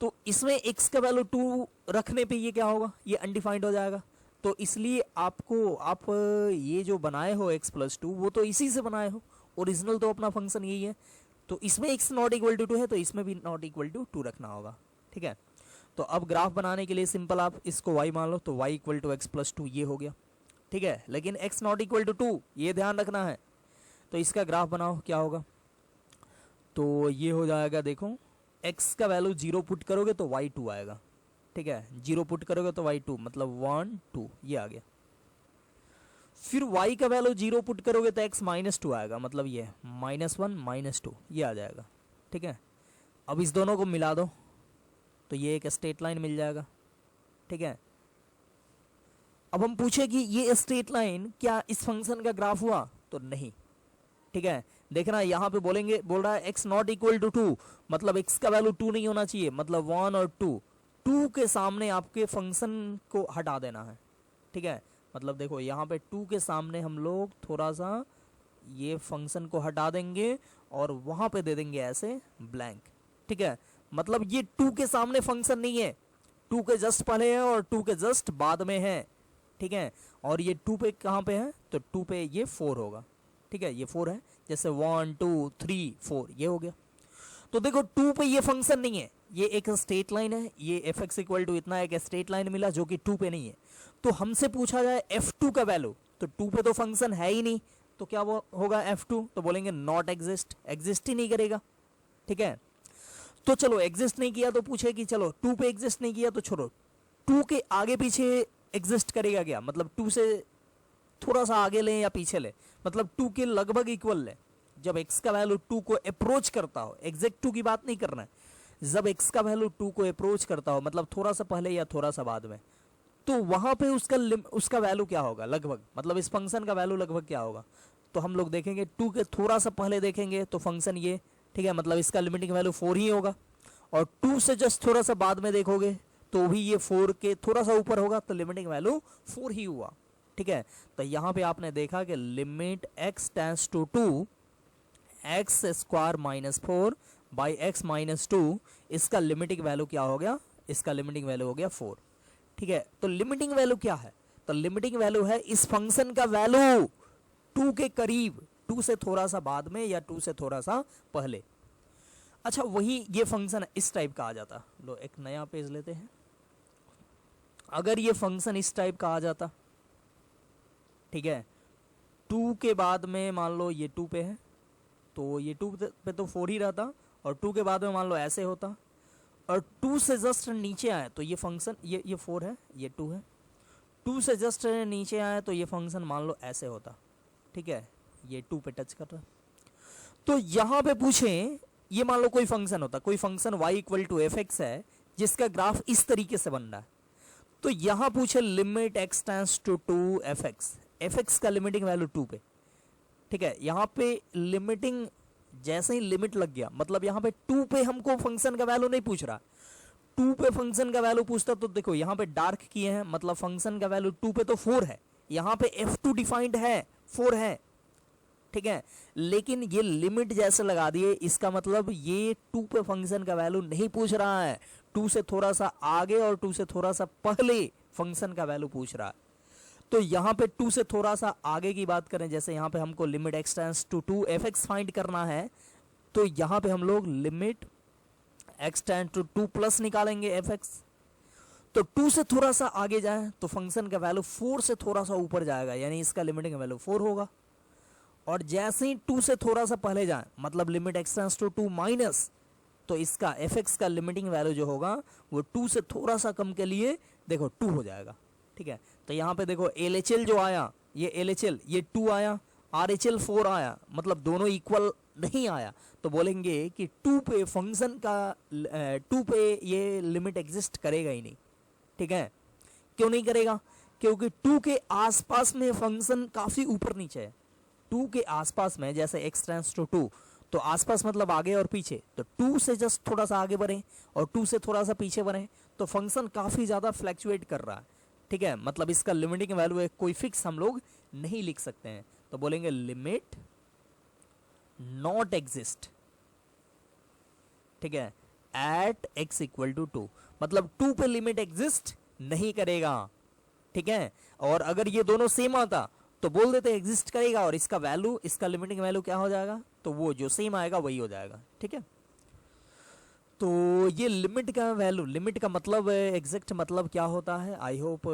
तो इसमें x का वैल्यू 2 रखने पे ये क्या होगा, ये अनडिफाइंड हो जाएगा, तो इसलिए आपको आप ये जो बनाए हो x प्लस 2 वो तो इसी से बनाए हो, ओरिजिनल तो अपना फंक्शन यही है, तो इसमें x नॉट इक्वल टू 2 है तो इसमें भी नॉट इक्वल टू 2 रखना होगा, ठीक है। तो अब ग्राफ बनाने के लिए सिंपल आप इसको y मान लो तो y equal to x plus 2 ये हो गया, ठीक है, लेकिन x नॉट इक्वल टू 2 ये ध्यान रखना है, तो इसका ग्राफ बनाओ क्या होगा, तो ये हो जाएगा, देखो x का वैल्यू 0 पुट करोगे तो y 2 आएगा, ठीक है, 0 पुट करोगे तो y 2 मतलब 1 2 ये आ गया, फिर y का वैल्यू 0 पुट करोगे तो x माइनस 2 आएगा, मतलब ये -1 -2 ये आ जाएगा, ठीक है। अब इस दोनों को मिला दो तो ये एक स्ट्रेट लाइन मिल जाएगा, ठीक है। अब हम पूछे कि ये स्ट्रेट लाइन क्या इस फंक्शन का ग्राफ हुआ, तो नहीं, ठीक है, देखना यहाँ पे बोलेंगे, बोल रहा है x नॉट इक्वल टू 2 मतलब x का वैल्यू 2 नहीं होना चाहिए, मतलब 1 और 2 के सामने आपके फंक्शन को हटा देना है, ठीक है, मतलब देखो यहाँ पे 2 के सामने हम लोग थोड़ा सा ये फंक्शन को हटा देंगे और वहाँ पे दे देंगे ऐसे ब्लैंक, ठीक है। मतलब ये 2 के सामने फंक्शन नहीं है, 2 के जस्ट पहले है और 2 के जस्ट बाद में है, ठीक है। और ये 2 पे कहाँ पे है, तो 2 पे ये 4 होगा, ठीक है, ये 4 है, जैसे 1 2 3 4 ये हो गया। तो देखो 2 पे ये फंक्शन नहीं है, ये एक स्ट्रेट लाइन है, ये fx इक्वल टू इतना एक स्ट्रेट लाइन मिला जो कि 2 पे नहीं है। तो हमसे पूछा जाए f2 का वैल्यू, तो 2 पे तो फंक्शन है ही नहीं, तो क्या वो होगा f2, तो बोलेंगे नॉट एग्जिस्ट, एग्जिस्ट ही नहीं करेगा, ठीक है। तो चलो एग्जिस्ट नहीं किया तो पूछे कि चलो 2 पे एग्जिस्ट नहीं किया तो छोड़ो, 2 के आगे पीछे एग्जिस्ट करेगा क्या, मतलब 2 से थोड़ा सा आगे लें या पीछे लें, मतलब 2 के लगभग इक्वल लें। जब x का वैल्यू 2 को अप्रोच करता हो, एग्जैक्ट 2 की बात नहीं करना है, जब x का वैल्यू 2 को अप्रोच करता हो, मतलब थोड़ा सा पहले या थोड़ा सा बाद में, तो वहां पे उसका वैल्यू क्या होगा लगभग, मतलब इस फंक्शन का वैल्यू लगभग क्या होगा। तो हम लोग देखेंगे 2 के थोड़ा सा पहले देखेंगे तो फंक्शन ये, ठीक है, मतलब इसका लिमिटिंग वैल्यू 4 ही होगा। और 2 से जस्ट थोड़ा सा बाद में देखोगे तो भी ये 4 के थोड़ा सा ऊपर होगा, तो लिमिटिंग वैल्यू 4 ही हुआ, ठीक है। तो यहाँ पे आपने देखा कि limit x tends to 2 x square minus 4 by x minus 2, इसका लिमिटिंग वैल्यू क्या हो गया, इसका लिमिटिंग वैल्यू हो गया 4, ठीक है। तो लिमिटिंग वैल्यू क्या है, तो लिमिटिंग वैल्यू है इस फंक्शन का वैल्यू 2 के करीब, 2 से थोड़ा सा बाद में या 2 से थोड़ा सा पहले। अच्छा वही ये फंक्शन इस टाइप का आ जाता, लो एक नया पेज लेते हैं, अगर ये फंक्शन इस टाइप का आ जाता, ठीक है, 2 के बाद में मान लो ये 2 पे है, तो ये 2 पे तो 4 ही रहता, और 2 के बाद में मान लो ऐसे होता, और 2 से जस्ट नीचे आए तो ये फंक्शन ये 4 है, ये 2 है, 2 से जस्ट नीचे आए तो ये फंक्शन मान लो ऐसे होता, ठीक है, ये 2 पे टच कर रहा। तो यहाँ पे पूछें, ये मान लो कोई फंक्शन होता, कोई function y equal to f x है जिसका ग्राफ इस तरीके से बन रहा है, तो यहाँ पूछे limit x tends to 2 f x का लिमिटिंग वैल्यू 2 पे, ठीक है। यहाँ पे लिमिटिंग जैसे ही लिमिट लग गया, मतलब यहाँ पे 2 पे हमको फंक्शन का वैल्यू नहीं पूछ रहा, 2 पे फंक्शन का वैल्यू पूछता तो देखो यहाँ पे डार्क किए हैं, मतलब फंक्शन का वैल्यू 2 पे तो 4 है, यहाँ पे f2 डिफाइंड है 4 है, ठीक है। लेकिन ये लिमिट जैसे लगा दिए, इसका मतलब ये 2 पे फंक्शन का वैल्यू नहीं पूछ रहा है, 2 से थोड़ा सा आगे और 2 से थोड़ा सा पहले फंक्शन का वैल्यू पूछ रहा है। तो यहाँ पे 2 से थोड़ा सा आगे की बात करें, जैसे यहाँ पे हमको limit x tends to 2 f x find करना है, तो यहाँ पे हम लोग limit x tends to 2 plus निकालेंगे एफ एक्स। तो 2 से थोड़ा सा आगे जाए तो फंक्शन का वैल्यू 4 से थोड़ा सा ऊपर जाएगा, यानी इसका लिमिटिंग वैल्यू 4 होगा। और जैसे ही 2 से थोड़ा सा पहले जाए, मतलब limit x tends to 2 minus, तो इसका एफ एक्स का लिमिटिंग वैल्यू जो होगा वो 2 से थोड़ा सा कम के लिए देखो 2 हो जाएगा, ठीक है। तो यहाँ पे देखो LHL जो आया, ये LHL ये 2 आया, RHL 4 आया, मतलब दोनों इक्वल नहीं आया, तो बोलेंगे कि 2 पे फंक्शन का 2 पे ये लिमिट एग्जिस्ट करेगा ही नहीं, ठीक है। क्यों नहीं करेगा, क्योंकि 2 के आसपास में फंक्शन काफी ऊपर नीचे है, 2 के आसपास में, जैसे x टेंड्स टू 2, तो आसपास मतलब आगे और पीछे, तो 2 से जस्ट थोड़ा सा आगे बढ़े और 2 से थोड़ा सा पीछे बढ़े तो फंक्शन काफी ज्यादा फ्लैक्चुएट कर रहा है, ठीक है। मतलब इसका लिमिटिंग वैल्यू कोई फिक्स हम लोग नहीं लिख सकते हैं, तो बोलेंगे लिमिट नॉट एग्जिस्ट, ठीक है, एट x इक्वल टू 2, मतलब 2 पे लिमिट एग्जिस्ट नहीं करेगा, ठीक है। और अगर ये दोनों सेम आता तो बोल देते एग्जिस्ट करेगा, और इसका वैल्यू, इसका लिमिटिंग वैल्यू क्या हो जाएगा, तो वो जो सेम आएगा वही हो जाएगा, ठीक है। तो ये लिमिट का वैल्यू, लिमिट का मतलब एग्जैक्ट मतलब क्या होता है, आई होप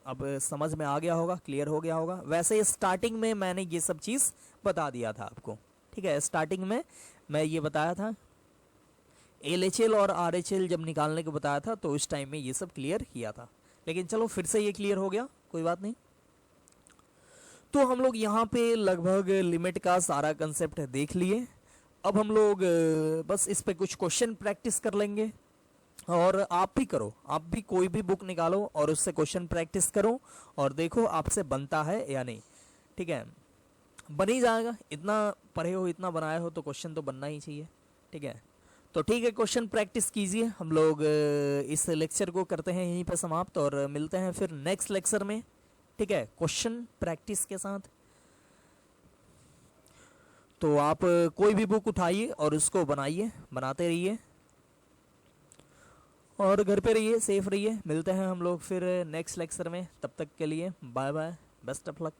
अब समझ में आ गया होगा, क्लियर हो गया होगा। वैसे स्टार्टिंग में मैंने ये सब चीज़ बता दिया था आपको, ठीक है, स्टार्टिंग में मैं ये बताया था, LHL और RHL जब निकालने को बताया था तो उस टाइम में ये सब क्लियर किया था, लेकिन चलो फिर से ये क्लियर हो गया, कोई बात नहीं। तो हम लोग यहाँ पे लगभग लिमिट का सारा कंसेप्ट देख लिए। अब हम लोग बस इस पे कुछ क्वेश्चन प्रैक्टिस कर लेंगे, और आप भी करो, आप भी कोई भी बुक निकालो और उससे क्वेश्चन प्रैक्टिस करो और देखो आपसे बनता है या नहीं, ठीक है। बन ही जाएगा, इतना पढ़े हो, इतना बनाए हो तो क्वेश्चन तो बनना ही चाहिए, ठीक है। तो ठीक है, क्वेश्चन प्रैक्टिस कीजिए। हम लोग इस लेक्चर को करते हैं यहीं पर समाप्त और मिलते हैं फिर नेक्स्ट लेक्चर में, ठीक है, क्वेश्चन प्रैक्टिस के साथ। तो आप कोई भी बुक उठाइए और उसको बनाइए, बनाते रहिए और घर पे रहिए, सेफ रहिए। मिलते हैं हम लोग फिर नेक्स्ट लेक्चर में, तब तक के लिए bye bye, best of luck.